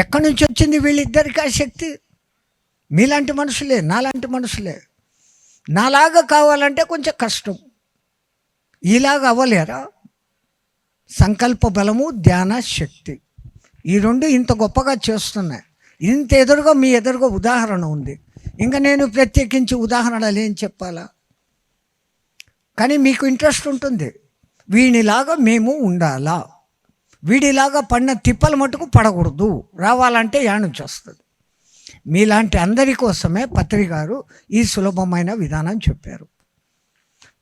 ఎక్కడి నుంచి వచ్చింది వీళ్ళిద్దరికి ఆ శక్తి? మీలాంటి మనుషులే, నాలాంటి మనుషులే. నాలాగా కావాలంటే కొంచెం కష్టం. ఇలాగా అవ్వలేరా? సంకల్ప బలము, ధ్యాన శక్తి, ఈ రెండు ఇంత గొప్పగా చేస్తున్నాయి. ఇంత ఎదురుగా మీ ఎదురుగా ఉదాహరణ ఉంది. ఇంకా నేను ప్రత్యేకించి ఉదాహరణలు ఏం చెప్పాలా? కానీ మీకు ఇంట్రెస్ట్ ఉంటుంది, వీడిలాగా మేము ఉండాలా, వీడిలాగా పడిన తిప్పలు మటుకు పడకూడదు, రావాలంటే యాడ నుంచి వస్తుంది? మీలాంటి అందరి కోసమే పత్రి గారు ఈ సులభమైన విధానం చెప్పారు.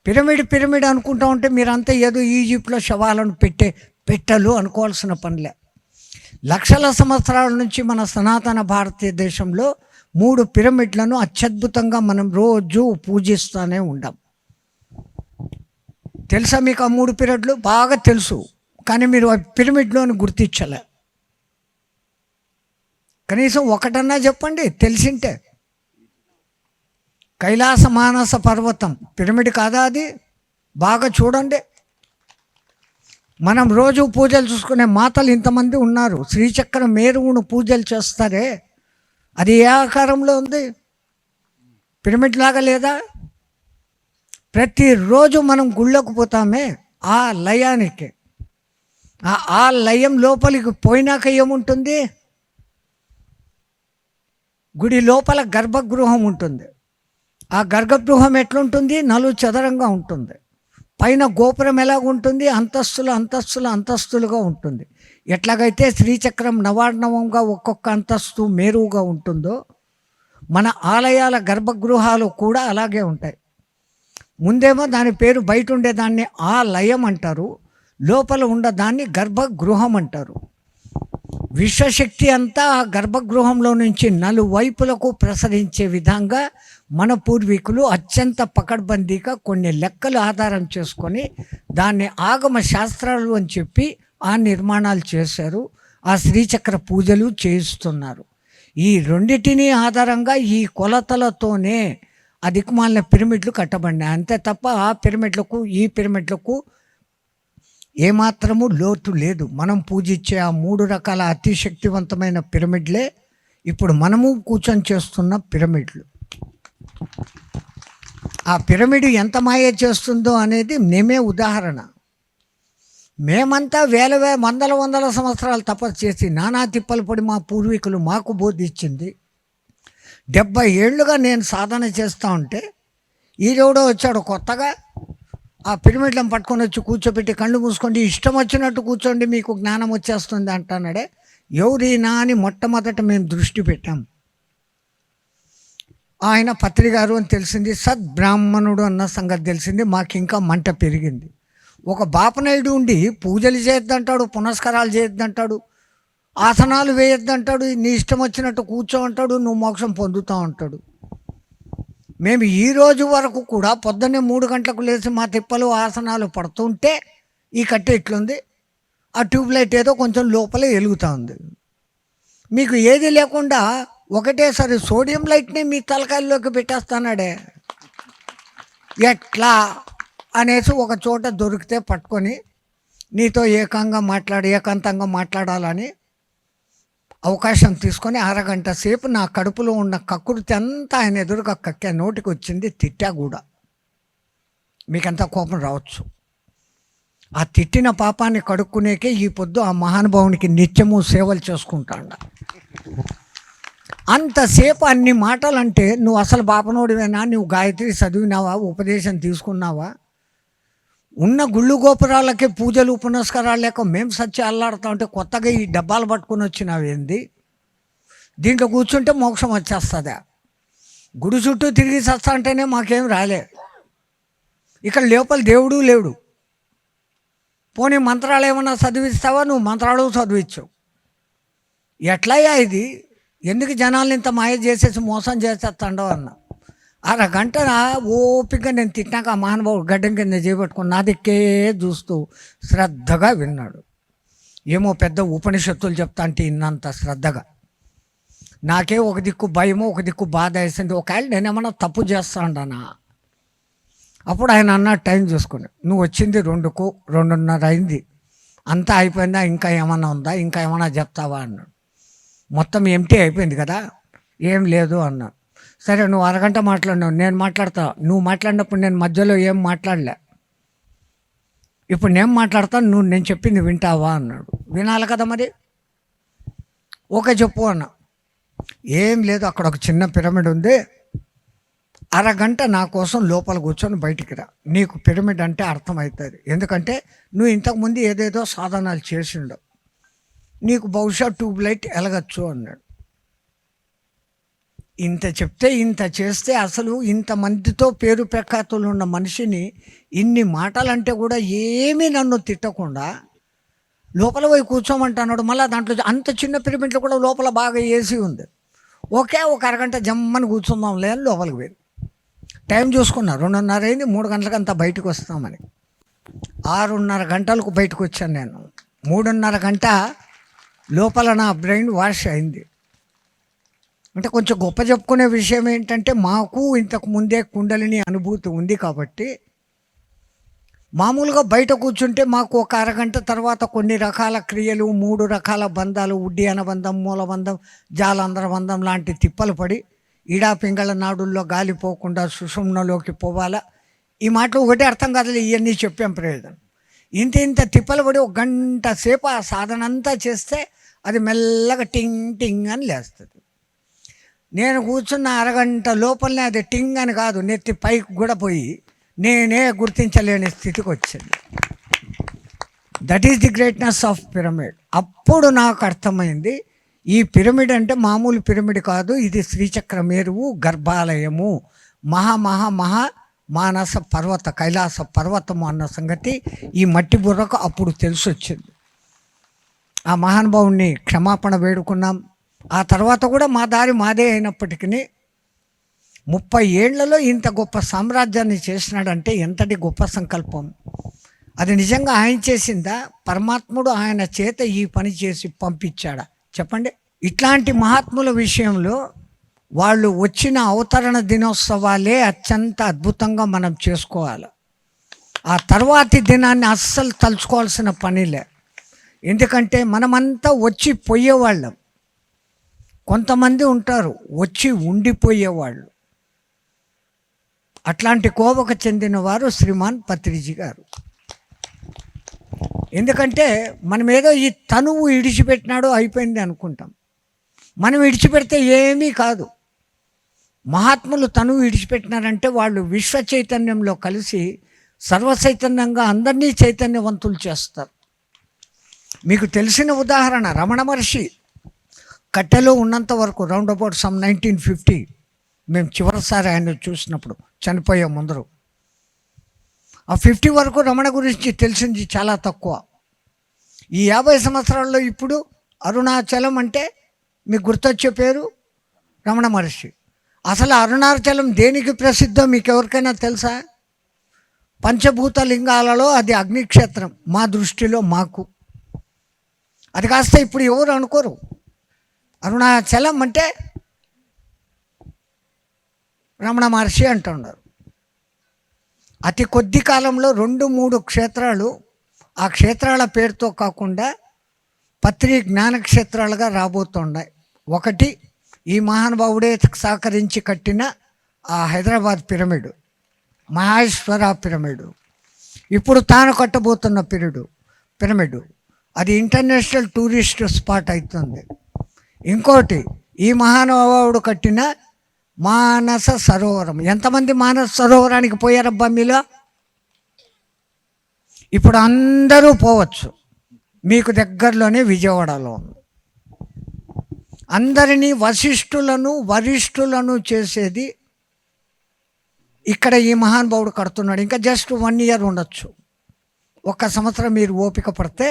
పిరమిడ్ అనుకుంటా ఉంటే మీరంతా ఏదో ఈజిప్ట్లో శవాలను పెట్టలు అనుకోవాల్సిన పనిలే. లక్షల సంవత్సరాల నుంచి మన సనాతన భారతదేశంలో 3 పిరమిడ్లను అత్యద్భుతంగా మనం రోజు పూజిస్తూనే ఉండాం. తెలుసా మీకు ఆ 3 పిరమిడ్లు? బాగా తెలుసు, కానీ మీరు ఆ పిరమిడ్లోని గుర్తించలే. కనీసం ఒకటన్నా చెప్పండి తెలిసింటే. కైలాస మానస పర్వతం పిరమిడ్ కాదా అది? బాగా చూడండి. మనం రోజు పూజలు చూసుకునే మాతలు ఇంతమంది ఉన్నారు. శ్రీచక్ర మేరువును పూజలు చేస్తారే, అది ఏ ఆకారంలో ఉంది? పిరమిడ్ లాగా లేదా? ప్రతిరోజు మనం గుళ్ళకు పోతామే ఆ లయానికి. ఆ లయం లోపలికి పోయినాక ఏముంటుంది? గుడి లోపల గర్భగృహం ఉంటుంది. ఆ గర్భగృహం ఎట్లుంటుంది? చదరంగా ఉంటుంది. పైన గోపురం ఎలాగుంటుంది? అంతస్తులుగా ఉంటుంది. ఎట్లాగైతే శ్రీచక్రం నవార్ణవంగా ఒక్కొక్క అంతస్తు మేరువుగా ఉంటుందో, మన ఆలయాల గర్భగృహాలు కూడా అలాగే ఉంటాయి. ముందేమో దాని పేరు బయట ఉండేదాన్ని ఆలయం అంటారు, లోపల ఉండదాన్ని గర్భగృహం అంటారు. విశ్వశక్తి అంతా ఆ గర్భగృహంలో నుంచి నలువైపులకు ప్రసరించే విధంగా మన పూర్వీకులు అత్యంత పకడ్బందీగా కొన్ని లెక్కలు ఆధారం చేసుకొని దాన్ని ఆగమ శాస్త్రాలు అని చెప్పి ఆ నిర్మాణాలు చేశారు. ఆ శ్రీచక్ర పూజలు చేయిస్తున్నారు. ఈ రెండిటిని ఆధారంగా ఈ కొలతలతోనే ఆ దిక్కుమాలిన పిరమిడ్లు కట్టబడినాయి. అంతే తప్ప ఆ పిరమిడ్లకు ఈ పిరమిడ్లకు ఏమాత్రము లోటు లేదు. మనం పూజించే ఆ 3 రకాల అతి శక్తివంతమైన పిరమిడ్లే ఇప్పుడు మనము కూర్చొని చేస్తున్న పిరమిడ్లు. ఆ పిరమిడ్ ఎంత మాయ చేస్తుందో అనేది మేమే ఉదాహరణ. మేమంతా వందల సంవత్సరాలు తపస్సు చేసి నానా తిప్పలు పడి మా పూర్వీకులు మాకు బోధించింది. 70 ఏళ్ళుగా నేను సాధన చేస్తూ ఉంటే ఈరోడో వచ్చాడు కొత్తగా, ఆ పిరమిడ్లను పట్టుకొని వచ్చి కూర్చోబెట్టి కళ్ళు మూసుకోండి, ఇష్టం వచ్చినట్టు కూర్చోండి, మీకు జ్ఞానం వచ్చేస్తుంది అంటున్నాడే. ఎవరైనా అని మొట్టమొదట మేము దృష్టి పెట్టాం. ఆయన పత్రి గారు అని తెలిసింది, సద్బ్రాహ్మణుడు అన్న సంగతి తెలిసింది. మాకు ఇంకా మంట పెరిగింది. ఒక బాపనాయుడు ఉండి పూజలు చేయొద్దంటాడు, పునస్కారాలు చేయొద్దంటాడు, ఆసనాలు వేయొద్దంటాడు, నీ ఇష్టం వచ్చినట్టు కూర్చో అంటాడు, నువ్వు మోక్షం పొందుతావు అంటాడు. మేము ఈ రోజు వరకు కూడా పొద్దున్నే 3 గంటలకు లేచి మా తిప్పలు ఆసనాలు పడుతుంటే ఈ కట్టె ఇట్లుంది, ఆ ట్యూబ్లైట్ ఏదో కొంచెం లోపల వెలుగుతూ ఉంది. మీకు ఏది లేకుండా ఒకటేసారి సోడియం లైట్ని మీ తలకాయల్లోకి పెట్టేస్తున్నాడే, ఎట్లా అనేసి ఒక చోట దొరికితే పట్టుకొని నీతో ఏకాంతంగా మాట్లాడాలని అవకాశం తీసుకొని అరగంట సేపు నా కడుపులో ఉన్న కక్కుర్తి అంతా ఆయన ఎదురుగా కక్కే, నోటికి వచ్చింది, తిట్టా కూడా. మీకంత కోపం రావచ్చు. ఆ తిట్టిన పాపాన్ని కడుక్కునేకే ఈ పొద్దు ఆ మహానుభావునికి నిత్యము సేవలు చేసుకుంటాడు. అంతసేపు అన్ని మాటలు అంటే నువ్వు అసలు బాపనోడివేనా? నువ్వు గాయత్రి చదివినావా? ఉపదేశం తీసుకున్నావా? ఉన్న గుళ్ళు గోపురాలకే పూజలు పునస్కారాలు లేక మేము సచ్చి అల్లాడుతూ ఉంటే కొత్తగా ఈ డబ్బాలు పట్టుకొని వచ్చినావేంది? దీంట్లో కూర్చుంటే మోక్షం వచ్చేస్తుందా? గుడి చుట్టూ తిరిగి చస్తా అంటేనే మాకేం రాలే. ఇక్కడ లోపల దేవుడు లేడు. పోనీ మంత్రాలు ఏమన్నా చదివిస్తావా? నువ్వు మంత్రాలు చదివించావు. ఎట్లయ్యా ఇది? ఎందుకు జనాల్ని ఇంత మాయ చేసేసి మోసం చేసేస్తాడో అన్న. అరగంట ఓపిక నేను తిట్టినాక ఆ మహానుభావుడు గడ్డం కింద చేపట్టుకుని నా దిక్కే చూస్తూ శ్రద్ధగా విన్నాడు. ఏమో పెద్ద ఉపనిషత్తులు చెప్తా అంటే ఇన్నంత శ్రద్ధగా. నాకే ఒక దిక్కు భయమో ఒక దిక్కు బాధ వేసింది. ఒకవేళ నేనేమన్నా తప్పు చేస్తాడనా? అప్పుడు ఆయన అన్న టైం చూసుకుని, నువ్వు వచ్చింది 2:30 అయింది, అంతా అయిపోయిందా? ఇంకా ఏమన్నా ఉందా? ఇంకా ఏమన్నా చెప్తావా అన్నాడు. మొత్తం ఎంటీ అయిపోయింది కదా, ఏం లేదు అన్నా. సరే నువ్వు అరగంట మాట్లాడినావు, నేను మాట్లాడతా. నువ్వు మాట్లాడినప్పుడు నేను మధ్యలో ఏం మాట్లాడలే. ఇప్పుడు నేను మాట్లాడతాను, నువ్వు నేను చెప్పింది వింటావా అన్నాడు. వినాలి కదా మరి. ఓకే చెప్పు అన్నా. ఏం లేదు, అక్కడ ఒక చిన్న పిరమిడ్ ఉంది, అరగంట నా కోసం లోపల కూర్చొని బయటికి రా, నీకు పిరమిడ్ అంటే అర్థమవుతుంది. ఎందుకంటే నువ్వు ఇంతకుముందు ఏదేదో సాధనాలు చేసిండవు, నీకు బహుశా ట్యూబ్ లైట్ వెలగచ్చు అన్నాడు. ఇంత చెప్తే ఇంత చేస్తే అసలు ఇంతమందితో పేరు ప్రఖ్యాతులు ఉన్న మనిషిని ఇన్ని మాటలంటే కూడా ఏమీ నన్ను తిట్టకుండా లోపల పోయి కూర్చోమంటున్నాడు. మళ్ళీ దాంట్లో అంత చిన్న పిరమిడ్లో కూడా లోపల బాగా ఏసీ ఉంది. ఓకే, ఒక అరగంట జమ్మని కూర్చుందాంలే అని లోపలికి పోయి టైం చూసుకున్నా, 2:30 అయింది, 3 గంటలకు అంతా బయటకు వస్తామని. 6:30 గంటలకు బయటకు వచ్చాను నేను. 3:30 గంట లోపల నా బ్రెయిన్ వాష్ అయింది. అంటే కొంచెం గొప్ప చెప్పుకునే విషయం ఏంటంటే, మాకు ఇంతకు ముందే కుండలిని అనుభూతి ఉంది కాబట్టి మామూలుగా బయట కూర్చుంటే మాకు ఒక అరగంట తర్వాత కొన్ని రకాల క్రియలు, 3 రకాల బంధాలు, ఉడ్డియాన బంధం, మూలబంధం, జాలంధర బంధం లాంటి తిప్పలు పడి ఈడా పింగళ నాడుల్లో గాలిపోకుండా సుషుమ్నలోకి పోవాలా. ఈ మాటలు ఒకటే అర్థం కాదు, ఇవన్నీ చెప్పాం ప్రయోజనం. ఇంత తిప్పలు పడి 1 గంట సేపు ఆ సాధన అంతా చేస్తే అది మెల్లగా టింగ్ టింగ్ అని లేస్తుంది. నేను కూర్చున్న అరగంట లోపలనే అది టింగ్ అని కాదు, నెత్తి పైకి కూడా పోయి నేనే గుర్తించలేని స్థితికి వచ్చింది. That is the greatness of pyramid. అప్పుడు నాకు అర్థమైంది, ఈ పిరమిడ్ అంటే మామూలు పిరమిడ్ కాదు, ఇది శ్రీచక్ర మేరువు, గర్భాలయము, మహా మానస పర్వత, కైలాస పర్వతము అన్న సంగతి ఈ మట్టి బుర్రకు అప్పుడు తెలిసి వచ్చింది. ఆ మహానుభావుణ్ణి క్షమాపణ వేడుకున్నాం. ఆ తర్వాత కూడా మా దారి మాదే అయినప్పటికీ 30 ఏళ్లలో ఇంత గొప్ప సామ్రాజ్యాన్ని చేసినాడంటే ఎంతటి గొప్ప సంకల్పం. అది నిజంగా ఆయన చేసిందా, పరమాత్ముడు ఆయన చేత ఈ పని చేసి పంపించాడా చెప్పండి. ఇట్లాంటి మహాత్ముల విషయంలో వాళ్ళు వచ్చిన అవతరణ దినోత్సవాలే అత్యంత అద్భుతంగా మనం చేసుకోవాలి. ఆ తర్వాతి దినాన్ని అస్సలు తలుచుకోవాల్సిన పనిలే. ఎందుకంటే మనమంతా వచ్చి పోయేవాళ్ళం, కొంతమంది ఉంటారు వచ్చి ఉండిపోయేవాళ్ళు. అట్లాంటి కోవకు చెందిన వారు శ్రీమాన్ పత్రిజీ గారు. ఎందుకంటే మనం ఏదో ఈ తనువు ఇడిచిపెట్టినాడో అయిపోయింది అనుకుంటాం. మనం ఇడిచిపెడితే ఏమీ కాదు. మహాత్ములు తనువు ఇడిచిపెట్టినారంటే వాళ్ళు విశ్వ చైతన్యంలో కలిసి సర్వచైతన్యంగా అందరినీ చైతన్యవంతులు చేస్తారు. మీకు తెలిసిన ఉదాహరణ, రమణ మహర్షి కట్టెలో ఉన్నంత వరకు రౌండ్ అబౌట్ సమ్ 1950 మేము చివరిసారి ఆయన చూసినప్పుడు, చనిపోయే ముందరు. ఆ 50 వరకు రమణ గురించి తెలిసింది చాలా తక్కువ. ఈ 50 సంవత్సరాల్లో ఇప్పుడు అరుణాచలం అంటే మీకు గుర్తొచ్చే పేరు రమణ మహర్షి. అసలు అరుణాచలం దేనికి ప్రసిద్ధో మీకు ఎవరికైనా తెలుసా? పంచభూత లింగాలలో అది అగ్నిక్షేత్రం మా దృష్టిలో, మాకు. అది కాస్త ఇప్పుడు ఎవరు అనుకోరు. అరుణాచలం అంటే రమణ మహర్షి అంటున్నారు. అతి కొద్ది కాలంలో 2-3 క్షేత్రాలు ఆ క్షేత్రాల పేరుతో కాకుండా పత్రి జ్ఞానక్షేత్రాలుగా రాబోతున్నాయి. ఒకటి ఈ మహానుభావుడే సహకరించి కట్టిన ఆ హైదరాబాద్ పిరమిడ్, మహేశ్వర పిరమిడ్. ఇప్పుడు తాను కట్టబోతున్న పిరమిడ్ అది ఇంటర్నేషనల్ టూరిస్ట్ స్పాట్ అవుతుంది. ఇంకోటి ఈ మహానుభావుడు కట్టిన మానస సరోవరం. ఎంతమంది మానస సరోవరానికి పోయారబ్బా మీలో? ఇప్పుడు అందరూ పోవచ్చు. మీకు దగ్గరలోనే విజయవాడలో ఉంది. అందరినీ వరిష్ఠులను చేసేది ఇక్కడ ఈ మహానుభావుడు కడుతున్నాడు. ఇంకా జస్ట్ 1 year ఉండొచ్చు. 1 సంవత్సరం మీరు ఓపిక పడితే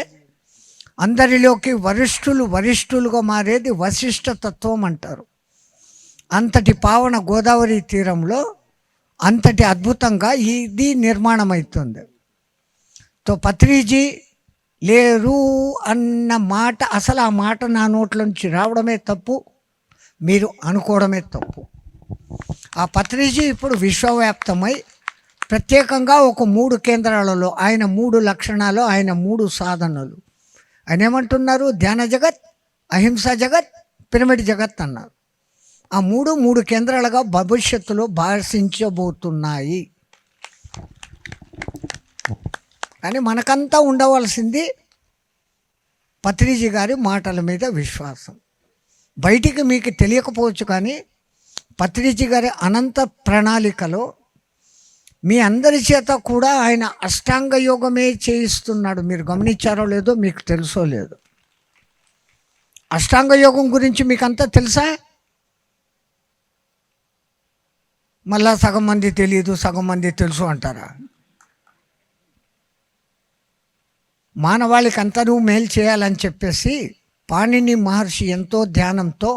అందరిలోకి వరిష్ఠులుగా మారేది వశిష్ఠ తత్వం అంటారు. అంతటి పావన గోదావరి తీరంలో అంతటి అద్భుతంగా ఇది నిర్మాణం అవుతుంది. తో పత్రిజీ లేరు అన్న మాట, అసలు ఆ మాట నా నోట్లోంచి రావడమే తప్పు, మీరు అనుకోవడమే తప్పు. ఆ పత్రిజీ ఇప్పుడు విశ్వవ్యాప్తమై ప్రత్యేకంగా ఒక 3 కేంద్రాలలో ఆయన 3 లక్షణాలు, ఆయన 3 సాధనలు. ఆయన ఏమంటున్నారు? ధ్యాన జగత్, అహింస జగత్, పిరమిడ్ జగత్ అన్నారు. ఆ మూడు కేంద్రాలుగా భవిష్యత్తులో భాషించబోతున్నాయి. కానీ మనకంతా ఉండవలసింది పత్రిజీ గారి మాటల మీద విశ్వాసం. బయటికి మీకు తెలియకపోవచ్చు, కానీ పత్రిజీ గారి అనంత ప్రణాళికలో మీ అందరి చేత కూడా ఆయన అష్టాంగ యోగమే చేయిస్తున్నాడు. మీరు గమనించారో లేదో, మీకు తెలుసో లేదో. అష్టాంగ యోగం గురించి మీకు అంతా తెలుసా? మళ్ళా సగం మంది తెలియదు, సగం మంది తెలుసు అంటారా? మానవాళికి అంతా నువ్వు మేలు చేయాలని చెప్పేసి పాణిని మహర్షి ఎంతో ధ్యానంతో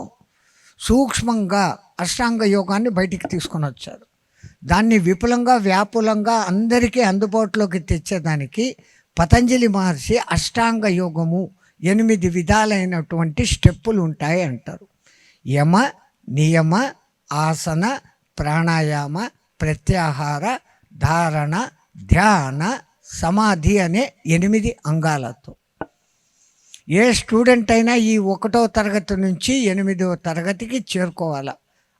సూక్ష్మంగా అష్టాంగ యోగాన్ని బయటికి తీసుకొని వచ్చారు. దాన్ని విపులంగా వ్యాపులంగా అందరికీ అందుబాటులోకి తెచ్చేదానికి పతంజలి మహర్షి అష్టాంగ యోగము 8 విధాలైనటువంటి స్టెప్పులు ఉంటాయి అంటారు. యమ, నియమ, ఆసన, ప్రాణాయామ, ప్రత్యాహార, ధారణ, ధ్యాన, సమాధి అనే 8 అంగాలతో ఏ స్టూడెంట్ అయినా ఈ 1వ తరగతి నుంచి 8వ తరగతికి చేరుకోవాలి.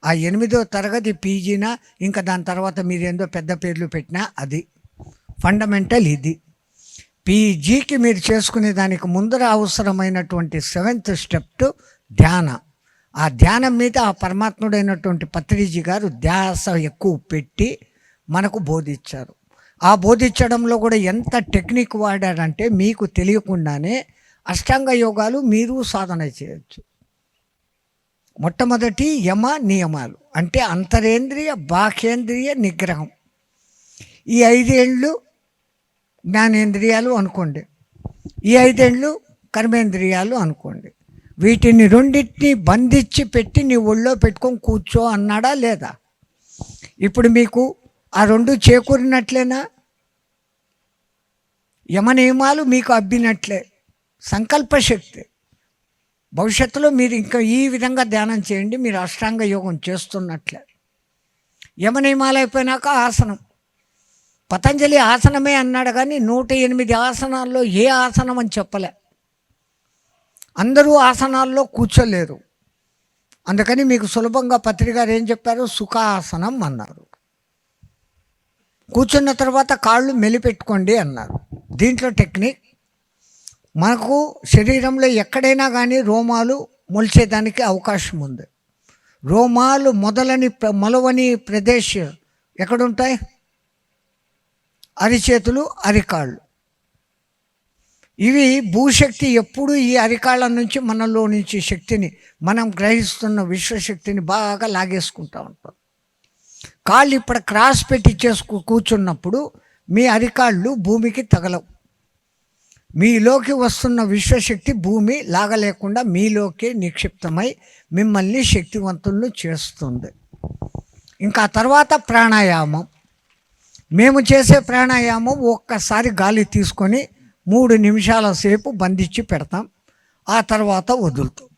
ఆ 8వ తరగతి పీజీనా, ఇంకా దాని తర్వాత మీరు ఏందో పెద్ద పేర్లు పెట్టినా, అది ఫండమెంటల్. ఇది పీజీకి మీరు చేసుకునే దానికి ముందర అవసరమైనటువంటి 7th స్టెప్ ధ్యాన. ఆ ధ్యానం మీద ఆ పరమాత్ముడైనటువంటి పత్రిజీ గారు ధ్యాస ఎక్కువ పెట్టి మనకు బోధించారు. ఆ బోధించడంలో కూడా ఎంత టెక్నిక్ వాడారంటే మీకు తెలియకుండానే అష్టాంగ యోగాలు మీరు సాధన చేయొచ్చు. మొట్టమొదటి యమ నియమాలు అంటే అంతరేంద్రియ బాహ్యేంద్రియ నిగ్రహం. ఈ 5 ఏళ్ళు జ్ఞానేంద్రియాలు అనుకోండి, ఈ 5 ఏళ్ళు కర్మేంద్రియాలు అనుకోండి. వీటిని రెండింటిని బంధించి పెట్టి నీ ఒళ్ళో పెట్టుకొని కూర్చో అన్నాడా లేదా? ఇప్పుడు మీకు ఆ 2 చేకూరినట్లేనా? యమ నియమాలు మీకు అబ్బినట్లే. సంకల్పశక్తి. భవిష్యత్తులో మీరు ఇంకా ఈ విధంగా ధ్యానం చేయండి, మీరు అష్టాంగ యోగం చేస్తున్నట్లే. యమ నియమాలు అయిపోయినాక ఆసనం. పతంజలి ఆసనమే అన్నాడు, కానీ 108 ఆసనాల్లో ఏ ఆసనం అని చెప్పలే. అందరూ ఆసనాల్లో కూర్చోలేరు. అందుకని మీకు సులభంగా పత్రిక గారు ఏం చెప్పారు? సుఖాసనం అన్నారు. కూర్చున్న తర్వాత కాళ్ళు మెలిపెట్టుకోండి అన్నారు. దీంట్లో టెక్నిక్, మనకు శరీరంలో ఎక్కడైనా కానీ రోమాలు మొలిచేదానికి అవకాశం ఉంది. రోమాలు మొలవని ప్రదేశం ఎక్కడుంటాయి? అరిచేతులు, అరికాళ్ళు. ఇవి భూశక్తి ఎప్పుడు ఈ అరికాళ్ళ నుంచి మనలో నుంచి శక్తిని, మనం గ్రహిస్తున్న విశ్వశక్తిని బాగా లాగేసుకుంటూ ఉంటాం. కాళ్ళు ఇప్పుడు క్రాస్ పెట్టి కూర్చున్నప్పుడు మీ అరికాళ్ళు భూమికి తగలవు. మీలోకి వస్తున్న విశ్వశక్తి భూమి లాగలేకుండా మీలోకి నిక్షిప్తమై మిమ్మల్ని శక్తివంతులను చేస్తుంది. ఇంకా తర్వాత ప్రాణాయామం. మేము చేసే ప్రాణాయామం ఒక్కసారి గాలి తీసుకొని 3 నిమిషాల సేపు బంధించి పెడతాం, ఆ తర్వాత వదులుతాం.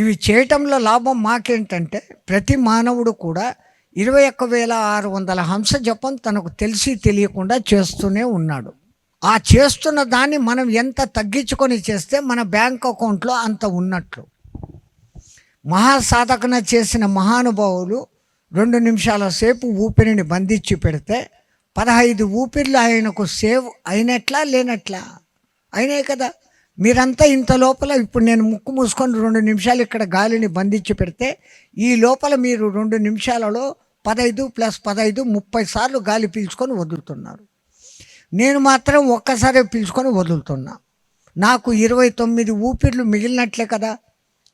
ఇవి చేయటంలో లాభం మాకేంటంటే ప్రతి మానవుడు కూడా 21,600 హంస జపం తనకు తెలిసి తెలియకుండా చేస్తూనే ఉన్నాడు. ఆ చేస్తున్న దాన్ని మనం ఎంత తగ్గించుకొని చేస్తే మన బ్యాంక్ అకౌంట్లో అంత ఉన్నట్లు. మహాసాధకన చేసిన మహానుభావులు 2 నిమిషాల సేపు ఊపిరిని బంధించి పెడితే 15 ఊపిర్లు ఆయనకు సేవ్ అయినట్లా లేనట్లా? అయినాయి కదా. మీరంతా ఇంత లోపల ఇప్పుడు నేను ముక్కు మూసుకొని 2 నిమిషాలు ఇక్కడ గాలిని బంధించి పెడితే ఈ లోపల మీరు 2 నిమిషాలలో 15 + 15 30 సార్లు గాలి పీల్చుకొని వదులుతున్నారు. నేను మాత్రం ఒక్కసారి పీల్చుకొని వదులుతున్నా. నాకు 29 ఊపిర్లు మిగిలినట్లే కదా,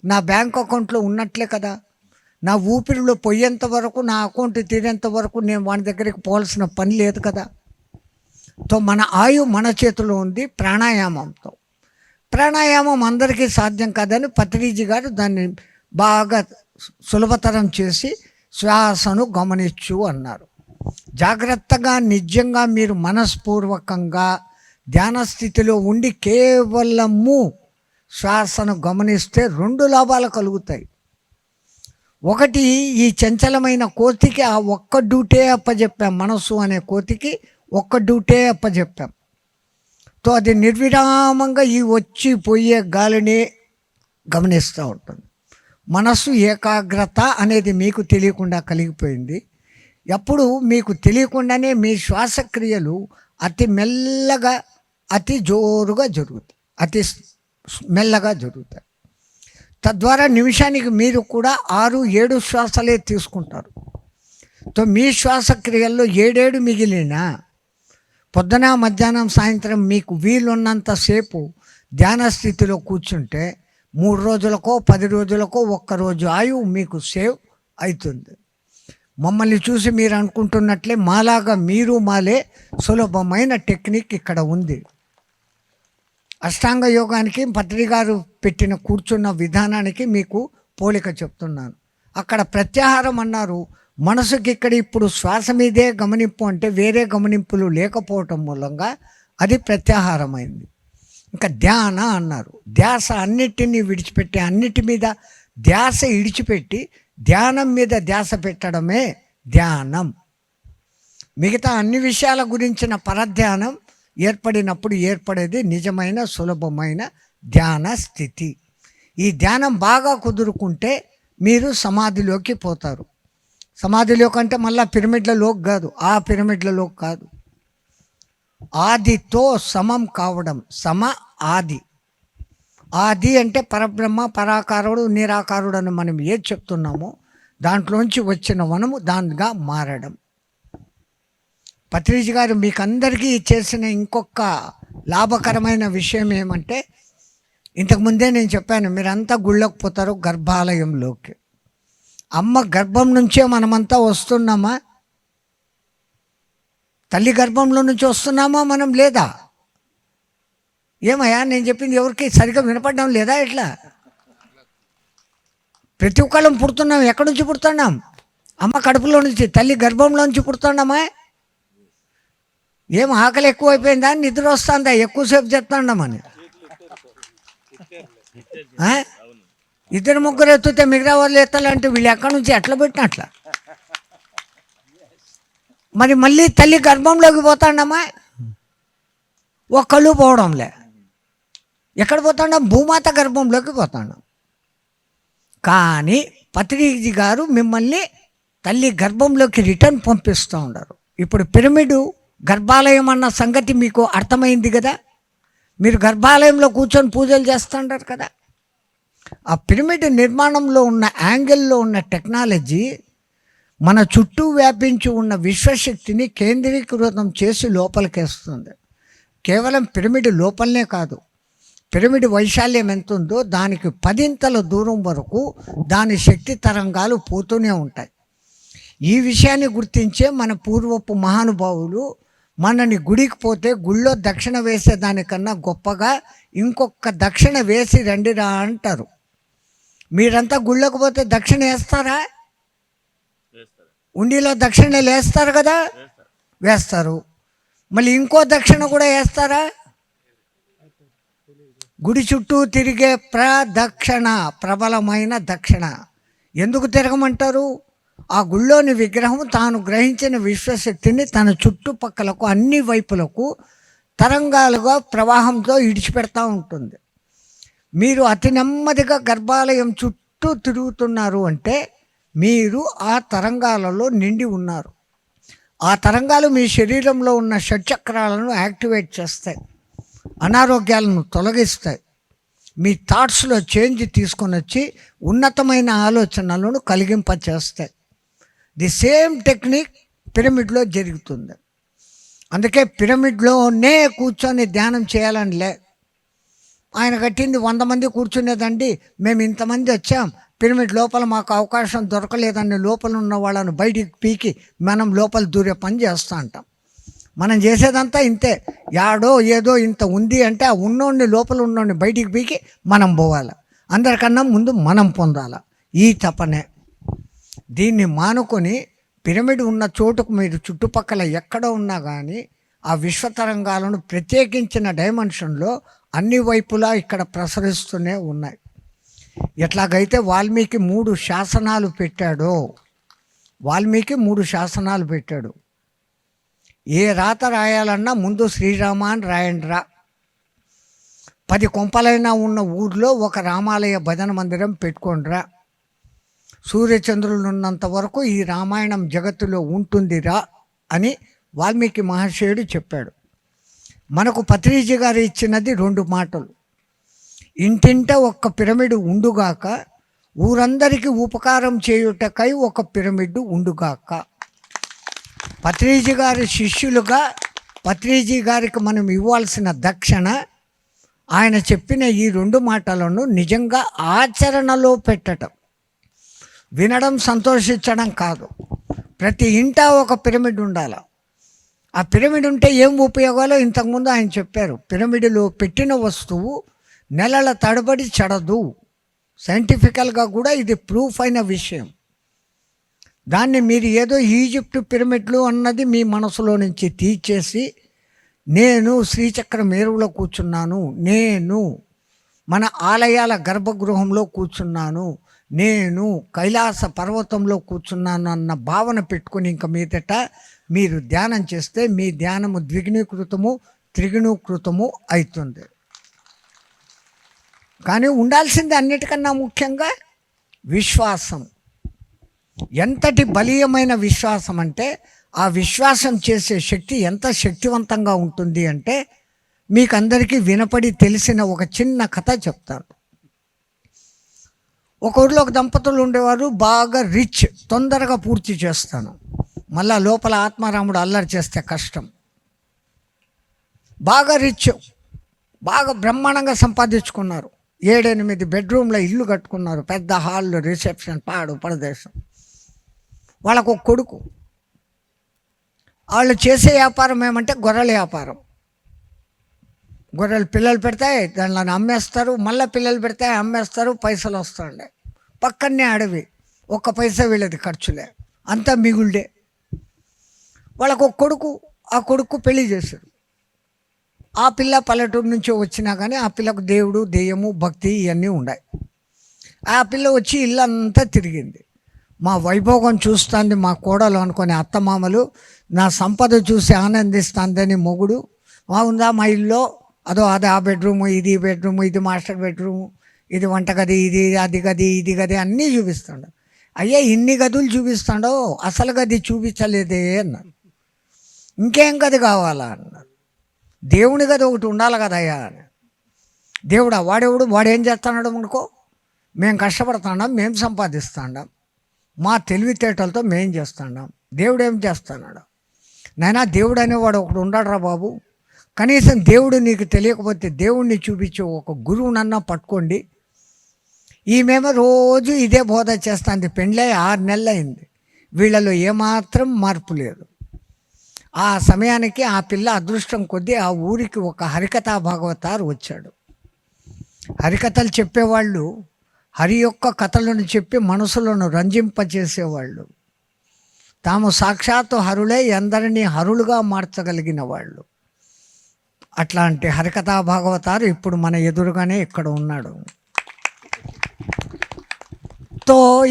నా బ్యాంక్ అకౌంట్లో ఉన్నట్లే కదా. నా ఊపిరిలో పోయేంత వరకు, నా అకౌంట్ తీరేంత వరకు నేను వాని దగ్గరికి పోవాల్సిన పని లేదు కదా. మన ఆయు మన చేతిలో ఉంది ప్రాణాయామంతో. ప్రాణాయామం అందరికీ సాధ్యం కాదని పత్రిజీ గారు దాన్ని బాగా సులభతరం చేసి శ్వాసను గమనించు అన్నారు. జాగ్రత్తగా నిజంగా మీరు మనస్పూర్వకంగా ధ్యాన స్థితిలో ఉండి కేవలము శ్వాసను గమనిస్తే 2 లాభాలు కలుగుతాయి. ఒకటి, ఈ చంచలమైన కోతికి ఆ ఒక్క డ్యూటే అప్పచెప్పాం. మనస్సు అనే కోతికి ఒక్క డ్యూటే అప్పచెప్పాం. అది నిర్విరామంగా ఈ వచ్చి పోయే గాలిని గమనిస్తూ ఉంటుంది. మనస్సు ఏకాగ్రత అనేది మీకు తెలియకుండా కలిగిపోయింది. ఎప్పుడు మీకు తెలియకుండానే మీ శ్వాసక్రియలు అతి మెల్లగా, అతి జోరుగా జరుగుతాయి, అతి మెల్లగా జరుగుతాయి. తద్వారా నిమిషానికి మీరు కూడా 6-7 శ్వాసలే తీసుకుంటారు. మీ శ్వాసక్రియల్లో 7 మిగిలిన పొద్దున, మధ్యాహ్నం, సాయంత్రం మీకు వీలున్నంతసేపు ధ్యాన స్థితిలో కూర్చుంటే 3 రోజులకో 10 రోజులకో 1 రోజు ఆయువు మీకు సేవ్ అవుతుంది. మమ్మల్ని చూసి మీరు అనుకుంటున్నట్లే మాలాగా మీరు మాలే సులభమైన టెక్నిక్ ఇక్కడ ఉంది. అష్టాంగ యోగానికి పత్రి గారు పెట్టిన కూర్చున్న విధానానికి మీకు పోలిక చెప్తున్నాను. అక్కడ ప్రత్యాహారం అన్నారు. మనసుకి ఇక్కడ ఇప్పుడు శ్వాస మీదే గమనింపు అంటే వేరే గమనింపులు లేకపోవటం మూలంగా అది ప్రత్యాహారమైంది. ఇంకా ధ్యాన అన్నారు. ధ్యాస అన్నిటినీ విడిచిపెట్టి, అన్నిటి మీద ధ్యాస ఇడిచిపెట్టి ధ్యానం మీద ధ్యాస పెట్టడమే ధ్యానం. మిగతా అన్ని విషయాల గురించిన పరధ్యానం ఏర్పడినప్పుడు ఏర్పడేది నిజమైన సులభమైన ధ్యాన స్థితి. ఈ ధ్యానం బాగా కుదురుకుంటే మీరు సమాధిలోకి పోతారు. సమాధిలోకి అంటే మళ్ళీ పిరమిడ్లలోకి కాదు, ఆ పిరమిడ్లలోకి కాదు. ఆదితో సమం కావడం, సమ ఆది. ఆది అంటే పరబ్రహ్మ, పరాకారుడు, నిరాకారుడు అని మనం ఏది చెప్తున్నామో దాంట్లోంచి వచ్చిన మనము దానిగా మారడం. పత్రిజీ గారు మీకు అందరికీ చేసిన ఇంకొక లాభకరమైన విషయం ఏమంటే, ఇంతకుముందే నేను చెప్పాను, మీరంతా గుళ్ళోకి పోతారు గర్భాలయంలోకి. అమ్మ గర్భం నుంచే మనమంతా వస్తున్నామా? తల్లి గర్భంలో నుంచి వస్తున్నామా మనం, లేదా? ఏమయ్యా నేను చెప్పింది ఎవరికి సరిగ్గా వినపడడం లేదా? ఇట్లా ప్రతి ఒక్కళ్ళం పుడుతున్నాం. ఎక్కడి నుంచి పుడుతున్నాం? అమ్మ కడుపులో నుంచి, తల్లి గర్భంలో నుంచి పుడుతున్నామా? ఏం ఆకలి ఎక్కువైపోయిందా, నిద్ర వస్తుందా, ఎక్కువసేపు చెప్తున్నామని? 2-3 ఎత్తుతే మిగతా వాళ్ళు ఎత్తాలంటే వీళ్ళు ఎక్కడి నుంచి ఎట్లా పెట్టినట్ల? మరి మళ్ళీ తల్లి గర్భంలోకి పోతాడమ్మా, ఒక్కళ్ళు పోవడంలే. ఎక్కడ పోతాడా? భూమాత గర్భంలోకి పోతాడు. కానీ పత్రిజీ గారు మిమ్మల్ని తల్లి గర్భంలోకి రిటర్న్ పంపిస్తూ ఉన్నారు. ఇప్పుడు పిరమిడు గర్భాలయం అన్న సంగతి మీకు అర్థమైంది కదా. మీరు గర్భాలయంలో కూర్చొని పూజలు చేస్తుంటారు కదా. ఆ పిరమిడ్ నిర్మాణంలో ఉన్న యాంగిల్లో ఉన్న టెక్నాలజీ మన చుట్టూ వ్యాపించి ఉన్న విశ్వశక్తిని కేంద్రీకృతం చేసి లోపలికేస్తుంది. కేవలం పిరమిడ్ లోపలనే కాదు, పిరమిడ్ వైశాల్యం ఎంత ఉందో దానికి 10 దూరం వరకు దాని శక్తి తరంగాలు పోతూనే ఉంటాయి. ఈ విషయాన్ని గుర్తించే మన పూర్వపు మహానుభావులు మనని గుడికి పోతే గుళ్ళో దక్షిణ వేసేదానికన్నా గొప్పగా ఇంకొక దక్షిణ వేసి రండిరా అంటారు. మీరంతా గుళ్ళోకి పోతే దక్షిణ వేస్తారా? ఉండిలో దక్షిణలు వేస్తారు కదా, వేస్తారు. మళ్ళీ ఇంకో దక్షిణ కూడా వేస్తారా? గుడి చుట్టూ తిరిగే ప్రదక్షిణ, ప్రబలమైన దక్షిణ. ఎందుకు తిరగమంటారు? ఆ గుళ్ళోని విగ్రహం తాను గ్రహించిన విశ్వశక్తిని తన చుట్టుపక్కలకు అన్ని వైపులకు తరంగాలుగా ప్రవాహంతో ఇడిచిపెడతా ఉంటుంది. మీరు అతి నెమ్మదిగా గర్భాలయం చుట్టూ తిరుగుతున్నారు అంటే మీరు ఆ తరంగాలలో నిండి ఉన్నారు. ఆ తరంగాలు మీ శరీరంలో ఉన్న షట్చక్రాలను యాక్టివేట్ చేస్తాయి, అనారోగ్యాలను తొలగిస్తాయి, మీ థాట్స్లో చేంజ్ తీసుకొని వచ్చి ఉన్నతమైన ఆలోచనలను కలిగింపచేస్తాయి. ది సేమ్ టెక్నిక్ పిరమిడ్లో జరుగుతుంది. అందుకే పిరమిడ్లోనే కూర్చొని ధ్యానం చేయాలని లే. ఆయన కట్టింది 100 మంది కూర్చునేదండి, మేము ఇంతమంది వచ్చాం, పిరమిడ్ లోపల మాకు అవకాశం దొరకలేదని లోపల ఉన్న వాళ్ళను బయటికి పీకి మనం లోపల దూరే పని చేస్తూ ఉంటాం. మనం చేసేదంతా ఇంతే. యాడో ఏదో ఇంత ఉంది అంటే ఆ ఉన్నోడిని, లోపల ఉన్నోడిని బయటికి పీకి మనం పోవాలి. అందరికన్నా ముందు మనం పొందాలి. ఈ తపనే. దీన్ని మానుకొని పిరమిడ్ ఉన్న చోటుకు మీరు చుట్టుపక్కల ఎక్కడ ఉన్నా కానీ ఆ విశ్వతరంగాలను ప్రత్యేకించిన డైమెన్షన్లో అన్ని వైపులా ఇక్కడ ప్రసరిస్తూనే ఉన్నాయి. ఎట్లాగైతే వాల్మీకి 3 శాసనాలు పెట్టాడో, వాల్మీకి 3 శాసనాలు పెట్టాడు. ఏ రాత రాయాలన్నా ముందు శ్రీరామ అని రాయండిరా. 10 కొంపలైనా ఉన్న ఊర్లో ఒక రామాలయ భజన మందిరం పెట్టుకోండిరా, సూర్యచంద్రులు ఉన్నంత వరకు ఈ రామాయణం జగత్తులో ఉంటుందిరా అని వాల్మీకి మహర్షియుడు చెప్పాడు. మనకు పత్రిజీ గారు ఇచ్చినది 2 మాటలు. ఇంటింట ఒక్క పిరమిడ్ ఉండుగాక, ఊరందరికీ ఉపకారం చేయుటకై ఒక పిరమిడ్ ఉండుగాక. పత్రిజీ గారి శిష్యులుగా పత్రిజీ గారికి మనం ఇవ్వాల్సిన దక్షిణ ఆయన చెప్పిన ఈ 2 మాటలను నిజంగా ఆచరణలో పెట్టడం. వినడం సంతోషించడం కాదు. ప్రతి ఇంట ఒక పిరమిడ్ ఉండాలి. ఆ పిరమిడ్ ఉంటే ఏం ఉపయోగాలో ఇంతకుముందు ఆయన చెప్పారు. పిరమిడ్లో పెట్టిన వస్తువు నెలల తడబడి చెడదు. సైంటిఫికల్గా కూడా ఇది ప్రూఫ్ అయిన విషయం. దాన్ని మీరు ఏదో ఈజిప్ట్ పిరమిడ్లు అన్నది మీ మనసులో నుంచి తీసేసి, నేను శ్రీచక్రం మేరులో కూర్చున్నాను, నేను మన ఆలయాల గర్భగృహంలో కూర్చున్నాను, నేను కైలాస పర్వతంలో కూర్చున్నాను అన్న భావన పెట్టుకుని ఇంక మీదట మీరు ధ్యానం చేస్తే మీ ధ్యానము ద్విగుణీకృతము త్రిగుణీకృతము అవుతుంది. కానీ ఉండాల్సింది అన్నిటికన్నా ముఖ్యంగా విశ్వాసం. ఎంతటి బలీయమైన విశ్వాసం అంటే, ఆ విశ్వాసం చేసే శక్తి ఎంత శక్తివంతంగా ఉంటుంది అంటే, మీకు అందరికీ వినపడి తెలిసిన ఒక చిన్న కథ చెప్తాను. ఒక ఊరిలో ఒక దంపతులు ఉండేవారు, బాగా రిచ్, తొందరగా పూర్తి చేస్తాను, మళ్ళా లోపల ఆత్మారాముడు అల్లరి చేస్తే కష్టం. బాగా రిచ్, బాగా బ్రహ్మాండంగా సంపాదించుకున్నారు. 7-8 బెడ్రూమ్ల ఇల్లు కట్టుకున్నారు, పెద్ద హాల్లో, రిసెప్షన్, పాడు ప్రదేశం. వాళ్ళకు ఒక కొడుకు. వాళ్ళు చేసే వ్యాపారం ఏమంటే గొర్రెల వ్యాపారం. గొర్రెలు పిల్లలు పెడతాయి, దానిలో అమ్మేస్తారు, మళ్ళీ పిల్లలు పెడతాయి, అమ్మేస్తారు, పైసలు వస్తుండే. పక్కనే అడవి, 1 పైసా వీళ్ళది ఖర్చులే, అంతా మిగులుడే. వాళ్ళకు ఒక కొడుకు. ఆ కొడుకు పెళ్లి చేశారు. ఆ పిల్ల పల్లెటూరు నుంచి వచ్చినా కానీ ఆ పిల్లకు దేవుడు, దెయ్యము, భక్తి ఇవన్నీ ఉన్నాయి. ఆ పిల్ల వచ్చి ఇల్లు అంతా తిరిగింది. మా వైభోగం చూస్తుంది మా కోడలు అనుకునే అత్తమామలు, నా సంపద చూసి ఆనందిస్తుందని మొగుడు, ఉందా మా ఇల్లు, అది ఆ బెడ్రూము, ఇది బెడ్రూము, ఇది మాస్టర్ బెడ్రూము, ఇది వంటగది, ఇది అది గది, ఇది గది అన్నీ చూపిస్తాడు. అయ్యా ఇన్ని గదులు చూపిస్తాడో అసలు గది చూపించలేదే అన్నారు. ఇంకేం గది కావాలా అన్నారు. దేవుని గది ఒకటి ఉండాలి కదయ్యా అని. దేవుడా వాడేవుడు, వాడేం చేస్తున్నాడు అనుకో, మేము కష్టపడుతున్నాం, మేము సంపాదిస్తున్నాం, మా తెలివితేటలతో మేం చేస్తున్నాం, దేవుడు ఏం చేస్తున్నాడు? నైనా దేవుడు అనేవాడు ఒకడు ఉన్నాడురా బాబు. కనీసం దేవుడు నీకు తెలియకపోతే దేవుణ్ణి చూపించే ఒక గురువునన్నా పట్టుకోండి. ఈమెమో రోజు ఇదే బోధ చేస్తుంది. పెండ్లై 6 నెలలు అయింది, వీళ్ళలో ఏమాత్రం మార్పు లేదు. ఆ సమయానికి ఆ పిల్ల అదృష్టం కొద్దీ ఆ ఊరికి ఒక హరికథా భాగవతారు వచ్చాడు. హరికథలు చెప్పేవాళ్ళు హరి యొక్క కథలను చెప్పి మనసులను రంజింపచేసేవాళ్ళు. తాము సాక్షాత్తు హరులై అందరినీ హరులుగా మార్చగలిగిన వాళ్ళు. అట్లాంటి హరికథా భాగవతారు ఇప్పుడు మన ఎదురుగానే ఇక్కడ ఉన్నాడు.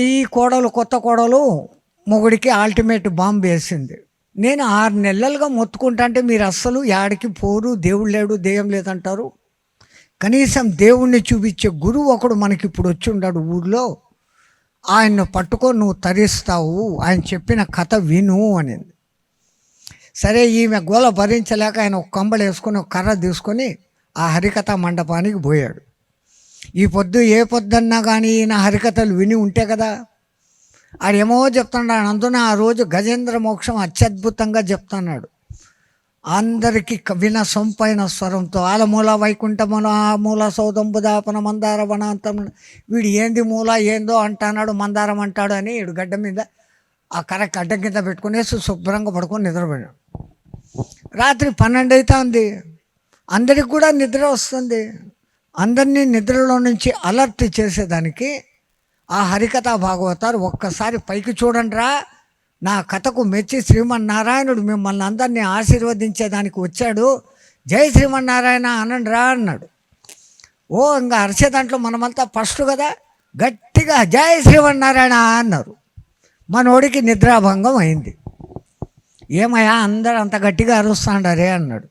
ఈ కోడలు, కొత్త కోడలు మొగుడికి అల్టిమేట్ బాంబు వేసింది. నేను 6 నెలలుగా మొత్తుకుంటా అంటే మీరు అస్సలు యాడికి పోరు, దేవుడు లేడు, దెయ్యం లేదంటారు. కనీసం దేవుణ్ణి చూపించే గురువు ఒకడు మనకి ఇప్పుడు వచ్చి ఉన్నాడు ఊర్లో, ఆయన్ను పట్టుకొని నువ్వు తరిస్తావు, ఆయన చెప్పిన కథ విను అనింది. సరే, ఈమె గోల భరించలేక ఆయన ఒక కంబళ వేసుకొని ఒక కర్ర తీసుకొని ఆ హరికథ మండపానికి పోయాడు. ఈ పొద్దు ఏ పొద్దున్నా కానీ ఈయన హరికథలు విని ఉంటే కదా. ఆడేమో చెప్తున్నాడు. అందున ఆ రోజు గజేంద్ర మోక్షం అత్యద్భుతంగా చెప్తున్నాడు. అందరికీ విన సొంపైన స్వరంతో ఆలమూల వైకుంఠమున ఆ మూల సౌదంబు దాపన మందార వనాంతం. వీడు ఏంది మూల ఏందో అంటున్నాడు, మందారం అంటాడు అని వీడు గడ్డ మీద ఆ కరెక్ట్ అడ్డం కింద పెట్టుకునేసి శుభ్రంగా పడుకొని నిద్రపోయాడు. రాత్రి 12 అవుతుంది. అందరికి కూడా నిద్ర వస్తుంది. అందరినీ నిద్రలో నుంచి అలర్ట్ చేసేదానికి ఆ హరికథా భాగవతారు ఒక్కసారి పైకి చూడండి రా, నా కథకు మెచ్చి శ్రీమన్నారాయణుడు మిమ్మల్ని అందరినీ ఆశీర్వదించేదానికి వచ్చాడు, జై శ్రీమన్నారాయణ అనండి రా అన్నాడు. ఇంకా అరిచే దాంట్లో మనమంతా ఫస్ట్ కదా, గట్టిగా జై శ్రీమన్నారాయణ అన్నారు. మనోడికి నిద్రాభంగం అయింది. ఏమయ్యా అందరూ అంత గట్టిగా అరుస్తాండారే అన్నాడు.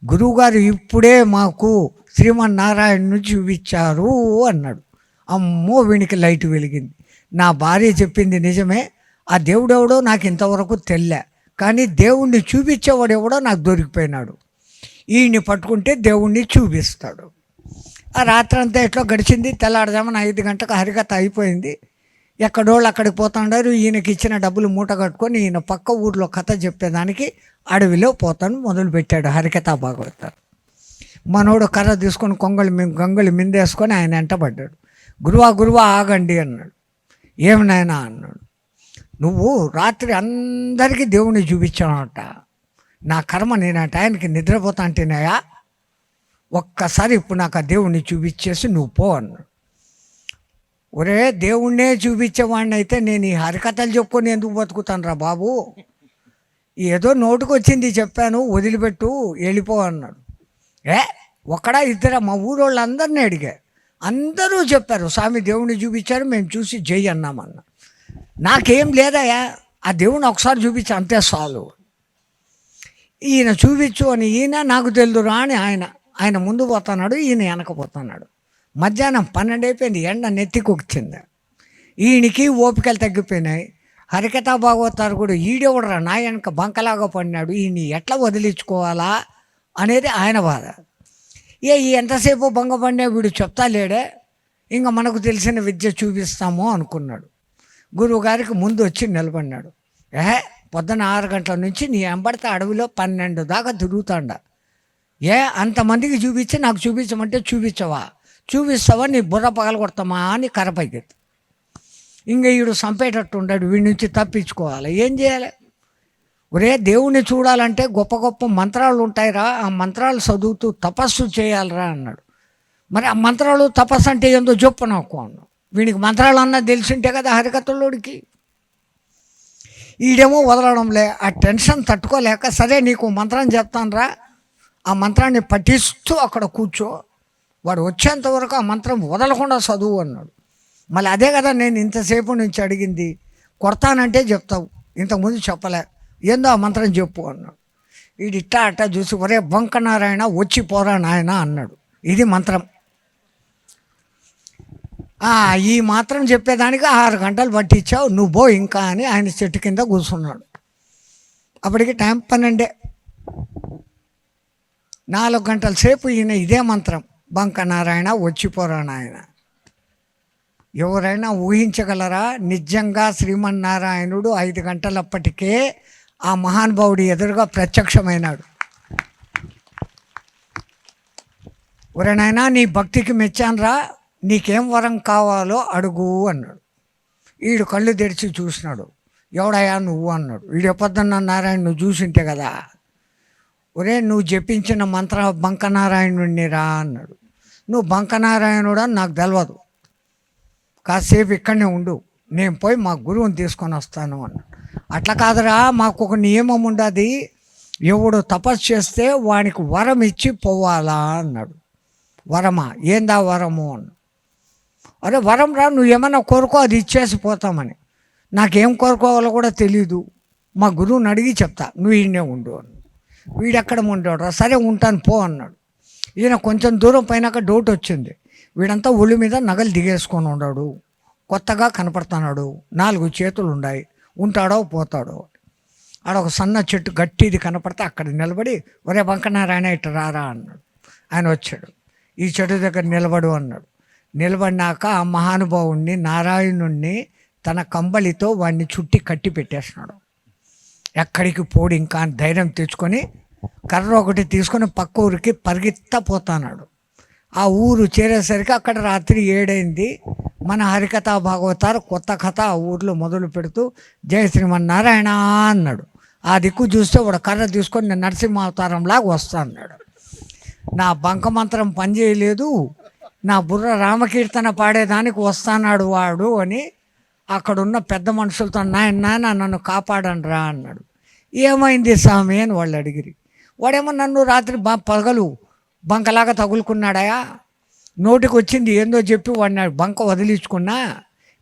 గురువుగారు ఇప్పుడే మాకు శ్రీమన్నారాయణను చూపించారు అన్నాడు. అమ్మో, వీనికి లైట్ వెలిగింది. నా భార్య చెప్పింది నిజమే, ఆ దేవుడెవడో నాకు ఇంతవరకు తెల్లే, కానీ దేవుణ్ణి చూపించేవాడు ఎవడో నాకు దొరికిపోయినాడు, ఈయన్ని పట్టుకుంటే దేవుణ్ణి చూపిస్తాడు. ఆ రాత్రంతా ఎట్లా గడిచింది. తెల్లారుజామున 5 గంటలకు హరికథ అయిపోయింది. ఎక్కడోళ్ళు అక్కడికి పోతాడారు. ఈయనకి ఇచ్చిన డబ్బులు మూట కట్టుకొని ఈయన పక్క ఊర్లో కథ చెప్పేదానికి అడవిలో పోతాను మొదలుపెట్టాడు హరికథ భాగవతారు. మనోడు కర్ర తీసుకొని గంగళి మిందేసుకొని ఆయన వెంటబడ్డాడు. గురువా ఆగండి అన్నాడు. ఏమినాయనా అన్నాడు. నువ్వు రాత్రి అందరికీ దేవుణ్ణి చూపించానట, నా కర్మ నేనట ఆయనకి నిద్రపోతా అంటేనాయా, ఒక్కసారి ఇప్పుడు నాకు ఆ దేవుణ్ణి చూపించేసి నువ్వు పో అన్నాడు. ఒరే, దేవుణ్ణే చూపించేవాడిని అయితే నేను ఈ హరికథలు చెప్పుకొని ఎందుకు బతుకుతాను రా బాబు, ఏదో నోటుకు వచ్చింది చెప్పాను, వదిలిపెట్టు, వెళ్ళిపో అన్నాడు. ఒక్కడా ఇద్దరా, మా ఊరోళ్ళందరినీ అడిగా, అందరూ చెప్పారు స్వామి దేవుణ్ణి చూపించారు, మేము చూసి జై అన్నామన్న. నాకేం లేదయా, ఆ దేవుణ్ణి ఒకసారి చూపించి అంతే చాలు. ఈయన చూపించు అని ఈయన, నాకు తెలుదురా అని ఆయన ముందు పోతున్నాడు, ఈయన వెనకపోతున్నాడు. మధ్యాహ్నం 12 అయిపోయింది, ఎండ నెత్తికొచ్చింది. ఈయనకి ఓపికలు తగ్గిపోయినాయి. హరికథ భాగవతారు కూడా ఈడెవడరా నా వెనక బంకలాగా పడినాడు, ఈయన ఎట్లా వదిలించుకోవాలా అనేది ఆయన బాధ. ఎంతసేపు భంగపడినా వీడు చెప్తా లేడే, ఇంకా మనకు తెలిసిన విద్య చూపిస్తాము అనుకున్నాడు. గురువుగారికి ముందు వచ్చి నిలబడినాడు. పొద్దున 6 గంటల నుంచి నీ వెంబడితే అడవిలో 12 దాకా తిరుగుతాండ, అంతమందికి చూపించి నాకు చూపించమంటే చూపిస్తావా నీ బుర్ర పగల కొడతామా అని కరపైకెత్తి. ఇంకా వీడు చంపేటట్టు ఉన్నాడు, వీడి నుంచి తప్పించుకోవాలి, ఏం చేయాలి? ఒరే, దేవుణ్ణి చూడాలంటే గొప్ప గొప్ప మంత్రాలు ఉంటాయిరా, ఆ మంత్రాలు చదువుతూ తపస్సు చేయాలిరా అన్నాడు. మరి ఆ మంత్రాలు తపస్సు అంటే ఏందో చెప్పు నాకు అన్నాడు. వీడికి మంత్రాలు అన్నా తెలిసింటే కదా హరికథలోడికి. ఈడేమో వదలడంలే, ఆ టెన్షన్ తట్టుకోలేక, సరే నీకు మంత్రం చెప్తానురా, ఆ మంత్రాన్ని పఠిస్తూ అక్కడ కూర్చో, వాడు వచ్చేంత వరకు ఆ మంత్రం వదలకుండా చదువు అన్నాడు. మళ్ళీ అదే కదా నేను ఇంతసేపు నుంచి అడిగింది, కొడతానంటే చెప్తావు, ఇంతకుముందు చెప్పలే, ఏందో ఆ మంత్రం చెప్పు అన్నాడు. వీడు ఇట్టా చూసి, ఒరే బంకనారాయణ వచ్చి పోరా నాయన అన్నాడు. ఇది మంత్రం. ఈ మాత్రం చెప్పేదానికి 6 గంటలు పట్టించావు, నువ్వు పో ఇంకా అని ఆయన చెట్టు కింద కూర్చున్నాడు. అప్పటికి టైం 12. 4 గంటల సేపు ఈయన ఇదే మంత్రం, బంకనారాయణ వచ్చిపోరా నాయన. ఎవరైనా ఊహించగలరా? నిజంగా శ్రీమన్నారాయణుడు 5 గంటలప్పటికే ఆ మహానుభావుడి ఎదురుగా ప్రత్యక్షమైనాడు. ఒరేనాయనా, నీ భక్తికి మెచ్చానురా, నీకేం వరం కావాలో అడుగు అన్నాడు. వీడు కళ్ళు తెరిచి చూసినాడు. ఎవడయా నువ్వు అన్నాడు. వీడు ఎప్పొద్దున్న నారాయణ నువ్వు చూసింటే కదా. ఒరే, నువ్వు జపించిన మంత్ర బంకనారాయణుడిని రా అన్నాడు. నువ్వు బంకనారాయణుడు అని నాకు తెలియదు, కాసేపు ఇక్కడనే ఉండు, నేను పోయి మా గురువుని తీసుకొని వస్తాను అన్నాడు. అట్లా కాదురా, మాకు ఒక నియమం ఉండదు, ఎవడు తపస్సు చేస్తే వానికి వరం ఇచ్చి పోవాలా అన్నాడు. వరమా? ఏందా వరము అన్నాడు. అరే వరం రా, నువ్వు ఏమన్నా కోరుకో, అది ఇచ్చేసి పోతామని. నాకేం కోరుకోవాలో కూడా తెలీదు, మా గురువుని అడిగి చెప్తా, నువ్వు ఈయనే ఉండు అన్నాడు. వీడెక్కడ ఉంటాడు రా, సరే ఉంటాను పో అన్నాడు. ఈయన కొంచెం దూరం పైనాక డౌట్ వచ్చింది. వీడంతా ఒళ్ళు మీద నగలు దిగేసుకొని ఉన్నాడు, కొత్తగా కనపడుతున్నాడు, 4 చేతులు ఉన్నాయి, ఉంటాడో పోతాడో. ఆడ ఒక సన్న చెట్టు గట్టిది కనపడితే అక్కడ నిలబడి, ఒరే బంకనారాయణ ఇట్ట రారా అన్నాడు. ఆయన వచ్చాడు. ఈ చెట్టు దగ్గర నిలబడు అన్నాడు. నిలబడినాక ఆ మహానుభావుణ్ణి నారాయణుణ్ణి తన కంబళితో వాడిని చుట్టి కట్టి పెట్టేసినాడు. ఎక్కడికి పోడు ఇంకా ధైర్యం తెచ్చుకొని కర్ర ఒకటి తీసుకొని పక్క ఊరికి పరిగెత్తపోతున్నాడు. ఆ ఊరు చేరేసరికి అక్కడ రాత్రి 7 అయింది. మన హరికథ భాగవతారు కొత్త కథ ఆ ఊర్లో మొదలు పెడుతూ జయ శ్రీమన్నారాయణ అన్నాడు. ఆ దిక్కు చూస్తే వాడు కర్ర తీసుకొని నేను నరసింహావతారంలాగా వస్తా అన్నాడు. నా బంక మంత్రం పనిచేయలేదు, నా బుర్ర రామకీర్తన పాడేదానికి వస్తాన్నాడు వాడు అని అక్కడున్న పెద్ద మనుషులతో, నాయన నన్ను కాపాడండి రా అన్నాడు. ఏమైంది స్వామి అని వాళ్ళు అడిగిరి. వాడేమో నన్ను రాత్రి పగలు బంకలాగా తగులుకున్నాడయా, నోటికి వచ్చింది ఏందో చెప్పి వాడిని బంక వదిలించుకున్నా,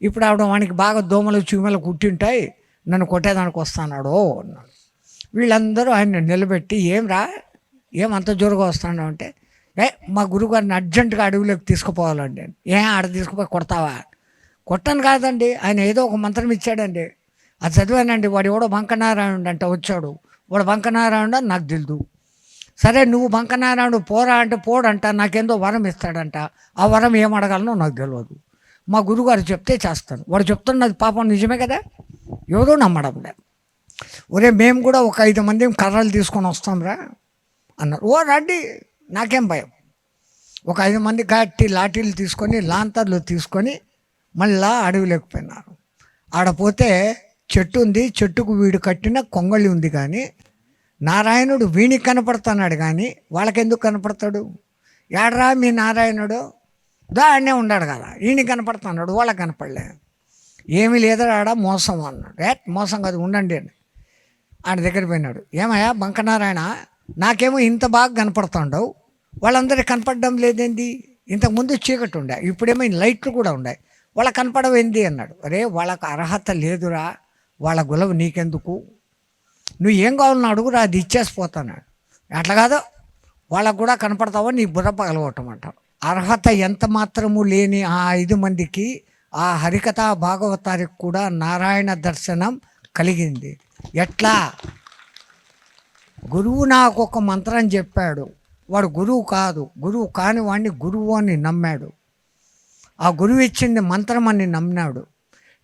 ఇప్పుడు ఆవిడ వానికి బాగా దోమలు చీమలు కుట్టింటాయి, నన్ను కొట్టేదానికి వస్తానాడు అన్నాడు. వీళ్ళందరూ ఆయన నిలబెట్టి, ఏం రా ఏమంత జోరుగా వస్తాను అంటే, మా గురువుగారిని అర్జెంటుగా అడవిలోకి తీసుకుపోవాలండి. ఆడ తీసుకుపోయి కొడతావా? కొట్టను కాదండి, ఆయన ఏదో ఒక మంత్రం ఇచ్చాడండి, అది చదివానండి. వాడు ఎవడో బంకనారాయణుడు అంట వచ్చాడు, వాడు బంకనారాయణుడు అని నాకు తెలుదు. సరే నువ్వు బంకనారాయణుడు పోరా అంటే పోడంట, నాకేందో వరం ఇస్తాడంట. ఆ వరం ఏం అడగాలనో నాకు తెలియదు. మా గురువుగారు చెప్తే చేస్తాను. వాడు చెప్తున్నది పాపం నిజమే కదా, ఎవరో నమ్మడం లేదు. ఒరే మేము కూడా ఒక 5 మంది కర్రలు తీసుకొని వస్తాంరా అన్నారు. ఓ రండి, నాకేం భయం. ఒక 5 మంది గట్టి లాఠీలు తీసుకొని లాంతర్లు తీసుకొని మళ్ళా అడవిలేకపోయినారు. ఆడపోతే చెట్టు ఉంది, చెట్టుకు వీడు కట్టిన కొంగళి ఉంది. కానీ నారాయణుడు వీనికి కనపడుతున్నాడు, కానీ వాళ్ళకెందుకు కనపడతాడు? ఏడరా మీ నారాయణుడు? దాన్నే ఉన్నాడు కదా, ఈయన కనపడుతున్నాడు, వాళ్ళకి కనపడలే. ఏమీ లేదరా ఆడ మోసం అన్నాడు. మోసం కాదు, ఉండండి అని ఆయన దగ్గర పోయినాడు. ఏమయ్యా బంకనారాయణ, నాకేమో ఇంత బాగా కనపడుతుండవు, వాళ్ళందరికీ కనపడడం లేదేంది? ఇంతకుముందు చీకటి ఉండే, ఇప్పుడేమో లైట్లు కూడా ఉన్నాయి, వాళ్ళకి కనపడవేంది అన్నాడు. అరే వాళ్ళకు అర్హత లేదురా, వాళ్ళ గులవ నీకెందుకు, నువ్వు ఏం కావాలన్నా అడుగురా, అది ఇచ్చేసిపోతాన్నాడు. అట్లా కాదు, వాళ్ళకు కూడా కనపడతావో నీ బుర్ర పగలగొట్టమంటారు. అర్హత ఎంత మాత్రము లేని ఆ 5 మందికి ఆ హరికథా భాగవతారికి కూడా నారాయణ దర్శనం కలిగింది. ఎట్లా? గురువు నాకు ఒక మంత్రం చెప్పాడు, వాడు గురువు కాదు, గురువు కాని వాడిని గురువు అని నమ్మాడు. ఆ గురువు ఇచ్చింది మంత్రం అని నమ్మినాడు.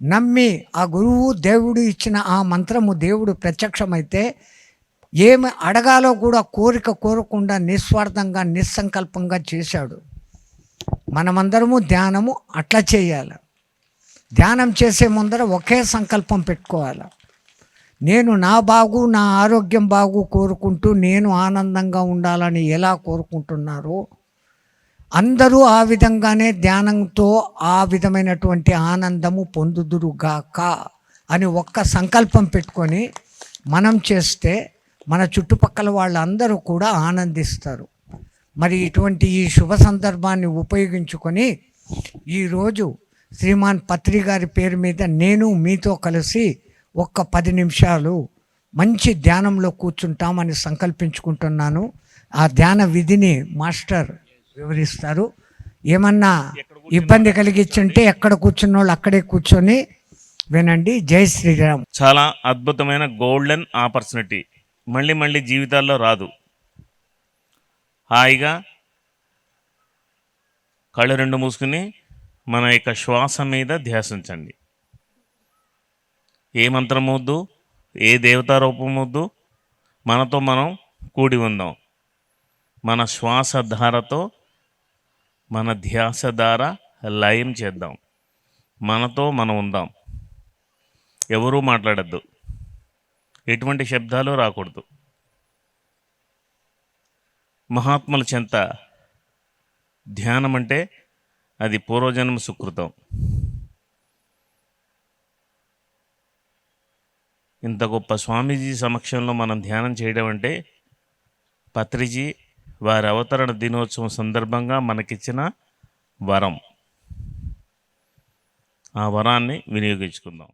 నమ్మి ఆ గురువు దేవుడు ఇచ్చిన ఆ మంత్రము దేవుడు ప్రత్యక్షమైతే ఏమి అడగాలో కూడా కోరకుండా నిస్వార్థంగా నిస్సంకల్పంగా చేశాడు. మనమందరము ధ్యానము అట్లా చేయాలి. ధ్యానం చేసే ముందర ఒకే సంకల్పం పెట్టుకోవాలి. నేను నా బాగు, నా ఆరోగ్యం బాగు కోరుకుంటూ నేను ఆనందంగా ఉండాలని ఎలా కోరుకుంటున్నారో అందరూ ఆ విధంగానే ధ్యానంతో ఆ విధమైనటువంటి ఆనందము పొందుదురుగాక అని ఒక్క సంకల్పం పెట్టుకొని మనం చేస్తే మన చుట్టుపక్కల వాళ్ళందరూ కూడా ఆనందిస్తారు. మరి ఇటువంటి ఈ శుభ సందర్భాన్ని ఉపయోగించుకొని ఈరోజు శ్రీమాన్ పత్రి గారి పేరు మీద నేను మీతో కలిసి ఒక్క 10 నిమిషాలు మంచి ధ్యానంలో కూర్చుంటామని సంకల్పించుకుంటున్నాను. ఆ ధ్యాన విధిని మాస్టర్ వివరిస్తారు. ఏమన్నా ఇబ్బంది కలిగించుంటే ఎక్కడ కూర్చున్న వాళ్ళు అక్కడే కూర్చొని వినండి. జై శ్రీరామ్. చాలా అద్భుతమైన గోల్డెన్ ఆపర్చునిటీ, మళ్ళీ జీవితాల్లో రాదు. హాయిగా కళ్ళు 2 మూసుకుని మన యొక్క శ్వాస మీద ధ్యాసించండి. ఏ మంత్రం వద్దు, ఏ దేవతా రూపం వద్దు, మనతో మనం కూడి ఉందాం. మన శ్వాస ధారతో మన ధ్యాస ధార లయం చేద్దాం. మనతో మనం ఉందాం. ఎవరూ మాట్లాడద్దు, ఎటువంటి శబ్దాలు రాకూడదు. మహాత్ముల చెంత ధ్యానం అంటే అది పూర్వజన్మ సుకృతం. ఇంత గొప్ప స్వామీజీ సమక్షంలో మనం ధ్యానం చేయడం అంటే పత్రిజీ వారి అవతరణ దినోత్సవం సందర్భంగా మనకిచ్చిన వరం. ఆ వరాన్ని వినియోగించుకుందాం.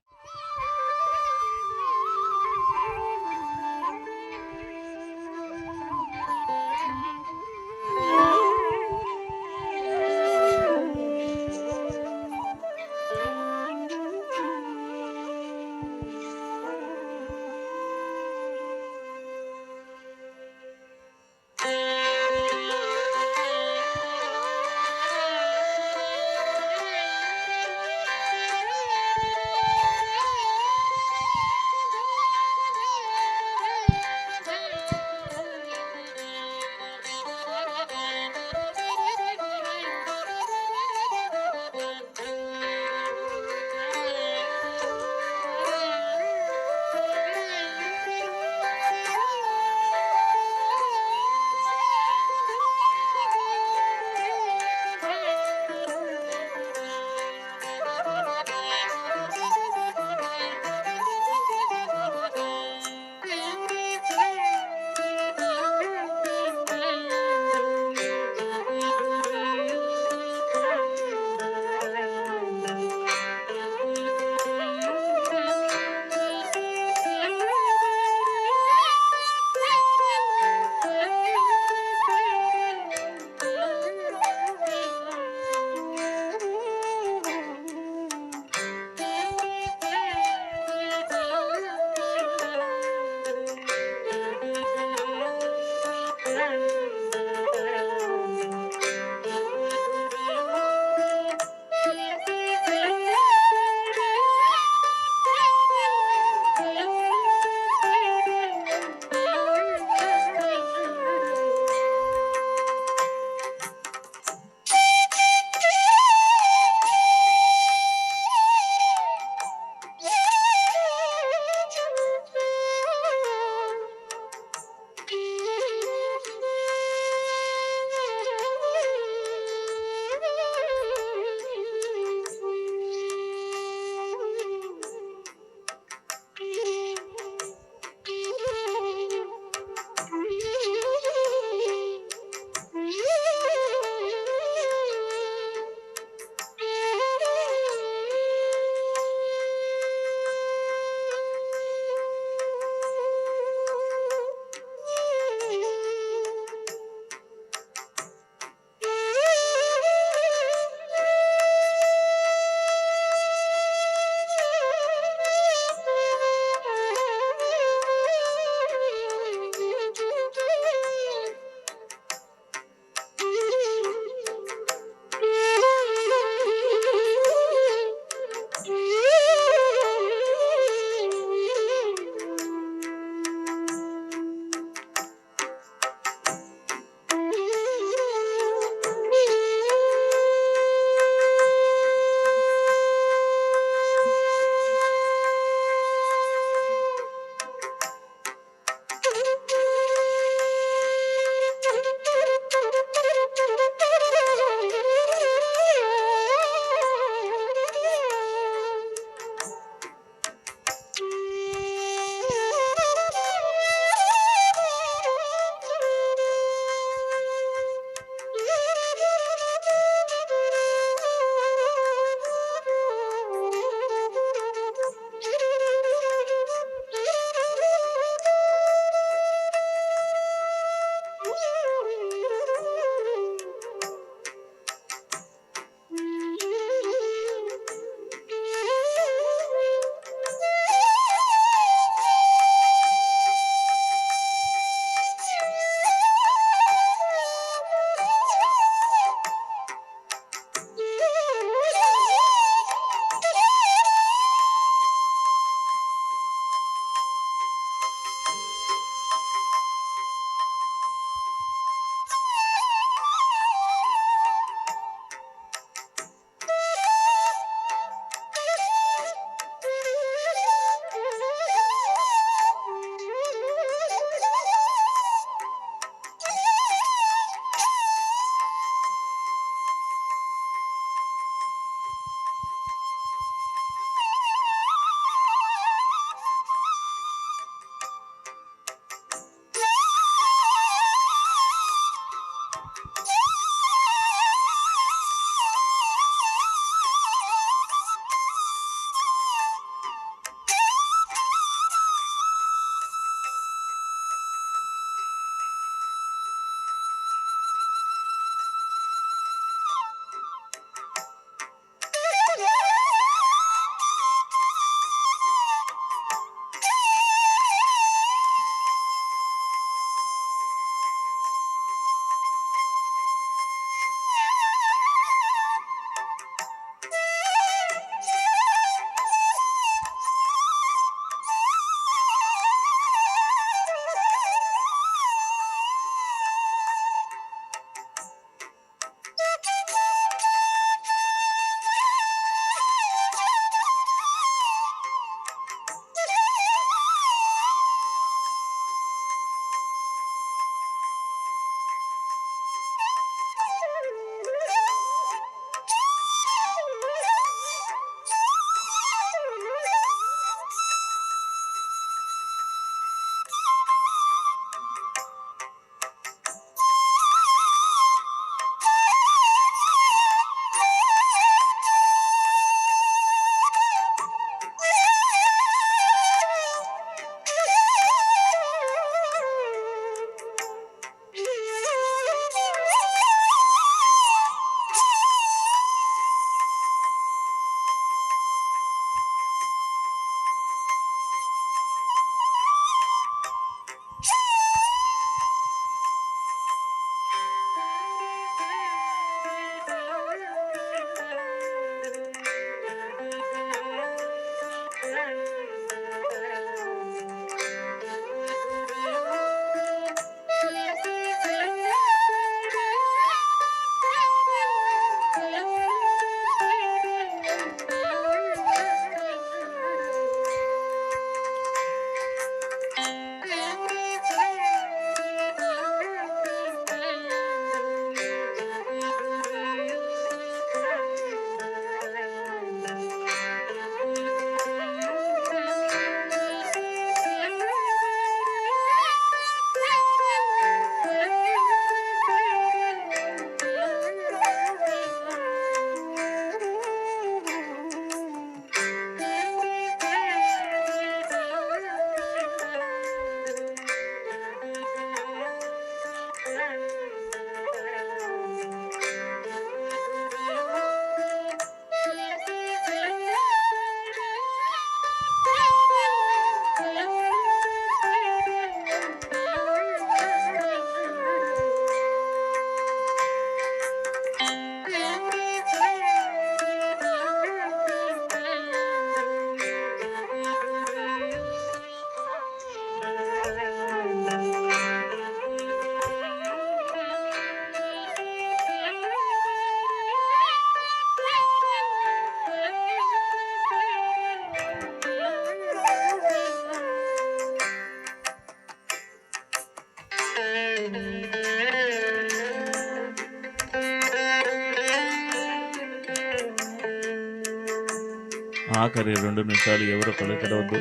ఆఖరి 2 నిమిషాలు ఎవరో కళ్ళు తెరవద్దు.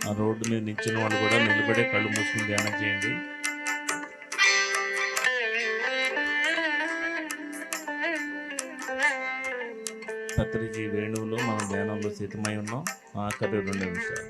ఆ రోడ్డు మీద నిల్చున్న వాళ్ళు కూడా నిలబడే కళ్ళు మూసుకుని ధ్యానం చేయండి. పత్రిజీ వేణువులో మనం ధ్యానంలో సిద్ధమై ఉన్నాం. ఆఖరి 2 నిమిషాలు.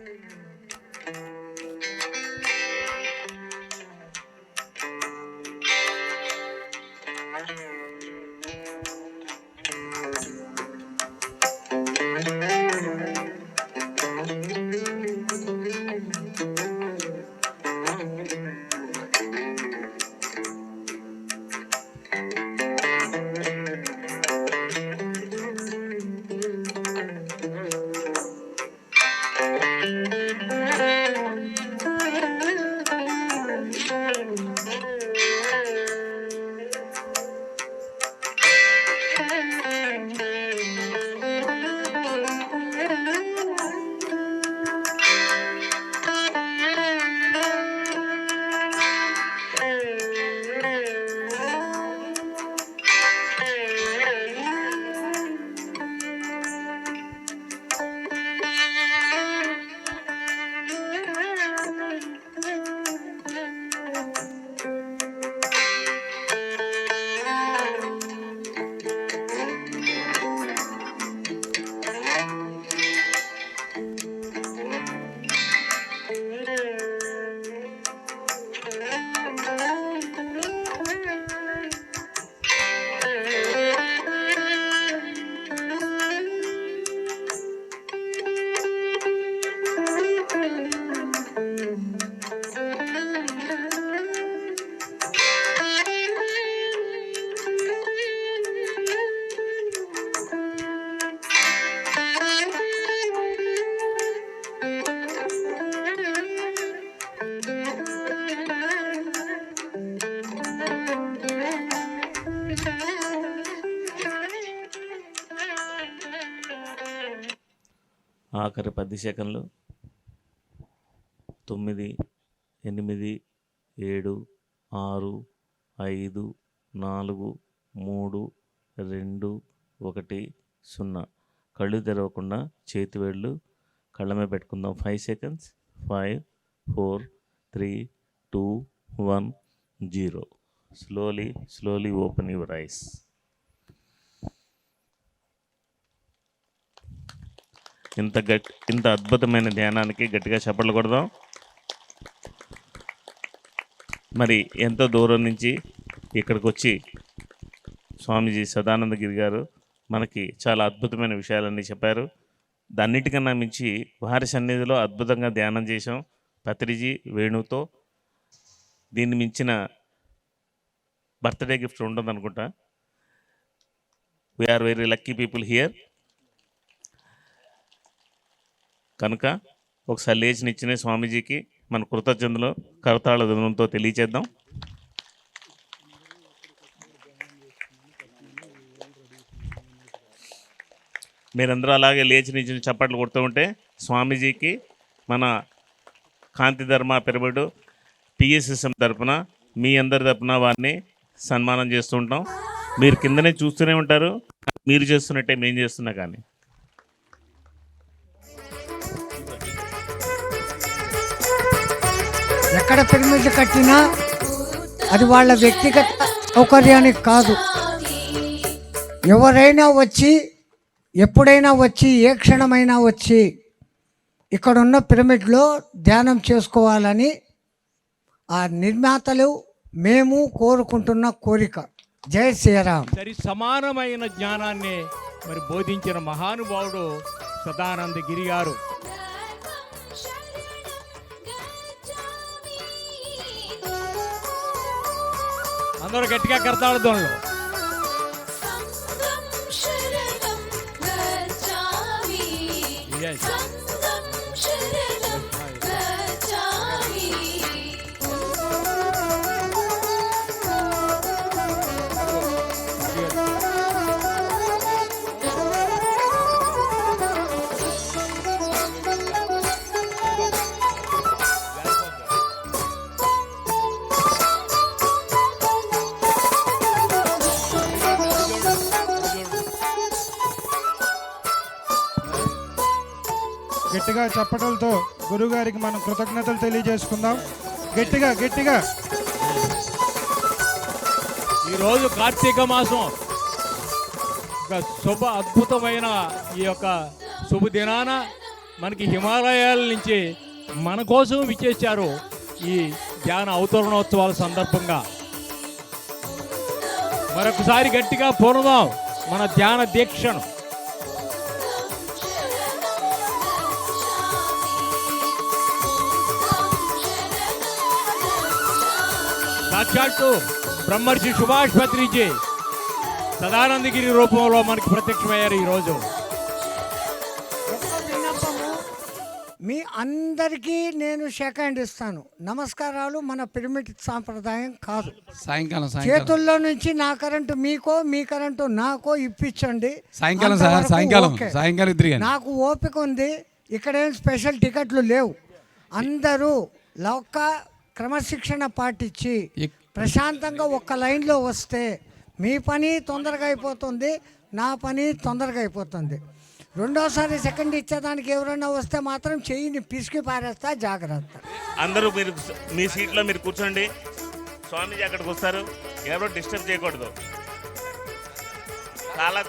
ఆఖరి 10 సెకండ్లు. 9, 8, 7, 6, 5, 4, 3, 2, 1, 0. కళ్ళు తెరవకుండా చేతివేళ్ళు కళ్ళ మీద పెట్టుకుందాం. 5 seconds. 5, 4, 3, 2, 1, 0. Slowly open your eyes. ఇంత అద్భుతమైన ధ్యానానికి గట్టిగా చప్పట్లు కొడదాం. మరి ఎంతో దూరం నుంచి ఇక్కడికి వచ్చి స్వామీజీ సదానందగిరి గారు మనకి చాలా అద్భుతమైన విషయాలన్నీ చెప్పారు. దాన్నిటికన్నా మించి వారి సన్నిధిలో అద్భుతంగా ధ్యానం చేసాం పత్రిజీ వేణుతో. దీన్ని మించిన బర్త్డే గిఫ్ట్ ఉండదు అనుకుంటా. We are very lucky people here. కనుక ఒకసారి లేచినిచ్చిన స్వామీజీకి మన కృతజ్ఞతలు కరతాళ ధ్వనులతో తెలియచేద్దాం. మీరందరూ అలాగే లేచినిచ్చిన చప్పట్లు కొడుతూ ఉంటే స్వామీజీకి మన కాంతి ధర్మ పిరమిడ్ పిఎస్ఎస్ఎం తరపున మీ అందరి తరపున వారిని సన్మానం చేస్తూ ఉంటాం. మీరు కిందనే చూస్తూనే ఉంటారు. మీరు చేస్తున్నట్టే మేము చేస్తున్నా. కానీ ఎక్కడ పిరమిడ్లు కట్టినా అది వాళ్ళ వ్యక్తిగత సౌకర్యానికి కాదు. ఎవరైనా వచ్చి ఎప్పుడైనా వచ్చి ఏ క్షణమైనా వచ్చి ఇక్కడున్న పిరమిడ్లో ధ్యానం చేసుకోవాలని ఆ నిర్మాతలు మేము కోరుకుంటున్న కోరిక. జై శ్రీరామ్. సరి సమానమైన జ్ఞానాన్ని మరి బోధించిన మహానుభావుడు సదానందగిరి గారు. అందరూ గట్టిగా కర్తాడుదోళ్ళు. గట్టిగా చప్పటలతో గురుగారికి మనం కృతజ్ఞతలు తెలియజేసుకుందాం. గట్టిగా గట్టిగా. ఈరోజు కార్తీక మాసం ఒక శుభ అద్భుతమైన ఈ యొక్క శుభదినాన మనకి హిమాలయాల నుంచి మన కోసం విచ్చేశారు ఈ ధ్యాన అవతరణోత్సవాల సందర్భంగా. మరొకసారి గట్టిగా పూర్వదాం మన ధ్యాన దీక్షను. సాక్షాత్తు బ్రహ్మర్షి సుభాష్ పత్రిజీ సదానందగిరి రూపంలో మనకి ప్రత్యక్షమయ్యారు ఈరోజు. ఒక్క విన్నపము, మీ అందరికీ నేను షేక్ హ్యాండ్ ఇస్తాను. నమస్కారాలు మన పిరమిడ్ సాంప్రదాయం కాదు. సాయంకాలం చేతుల్లో నుంచి నా కరెంటు మీకో, మీ కరెంటు నాకో ఇప్పించండి. సాయంకాలం సార్, అంతవరకు సాయంకాలం ఓకే. సాయంకాలం ఇద్దరు కానీ నాకు ఓపిక ఉంది. ఇక్కడేం స్పెషల్ టికెట్లు లేవు. అందరూ లౌక క్రమశిక్షణ పాటించి ప్రశాంతంగా ఒక్క లైన్లో వస్తే మీ పని తొందరగా అయిపోతుంది, నా పని తొందరగా అయిపోతుంది. రెండోసారి సెకండ్ ఇచ్చేదానికి ఎవరైనా వస్తే మాత్రం చెయ్యిని పిసికి పారేస్తా, జాగ్రత్త. అందరూ మీరు మీ సీట్లో మీరు కూర్చోండి. స్వామీజీ అక్కడికి వస్తారు, ఎవరో డిస్టర్బ్ చేయకూడదు. చాలా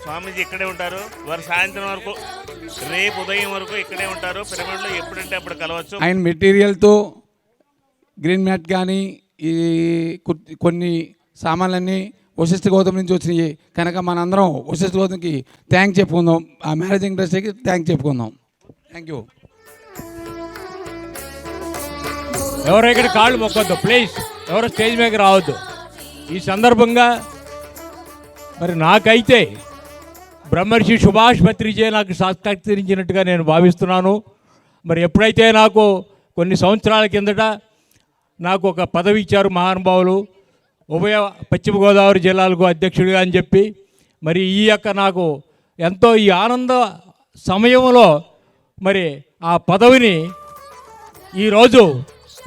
స్వామీజీ ఇక్కడే ఉంటారు. వారు సాయంత్రం వరకు, రేపు ఉదయం వరకు ఇక్కడే ఉంటారు. పిరమిడ్లో ఎప్పుడంటే అప్పుడు కలవచ్చు. ఆయన మెటీరియల్తో గ్రీన్ మ్యాట్ కానీ ఈ కొన్ని సామాన్లన్నీ వశిష్ఠ గౌతమ్ నుంచి వచ్చినాయి కనుక మనందరం వశిష్ఠ గౌతమ్కి థ్యాంక్ చెప్పుకుందాం. ఆ మేనేజింగ్ ఇండస్ట్రీకి థ్యాంక్ చెప్పుకుందాం. Thank you. ఎవరో ఇక్కడ కాళ్ళు మొక్కొద్దు ప్లీజ్, ఎవరో స్టేజ్ మీద రావద్దు. ఈ సందర్భంగా మరి నాకైతే బ్రహ్మర్షి సుభాష్ పత్రిజీ నాకు సాక్షాత్కరించినట్టుగా నేను భావిస్తున్నాను. మరి ఎప్పుడైతే నాకు కొన్ని సంవత్సరాల కిందట నాకు ఒక పదవి ఇచ్చారు మహానుభావులు, ఉభయ పశ్చిమ గోదావరి జిల్లాలకు అధ్యక్షుడిగా అని చెప్పి, మరి ఈ యొక్క నాకు ఎంతో ఈ ఆనంద సమయంలో మరి ఆ పదవిని ఈరోజు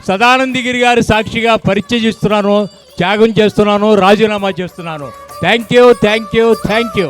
సదానందగిరి గారి సాక్షిగా పరిచయిస్తున్నాను, త్యాగం చేస్తున్నాను, రాజీనామా చేస్తున్నాను. Thank you.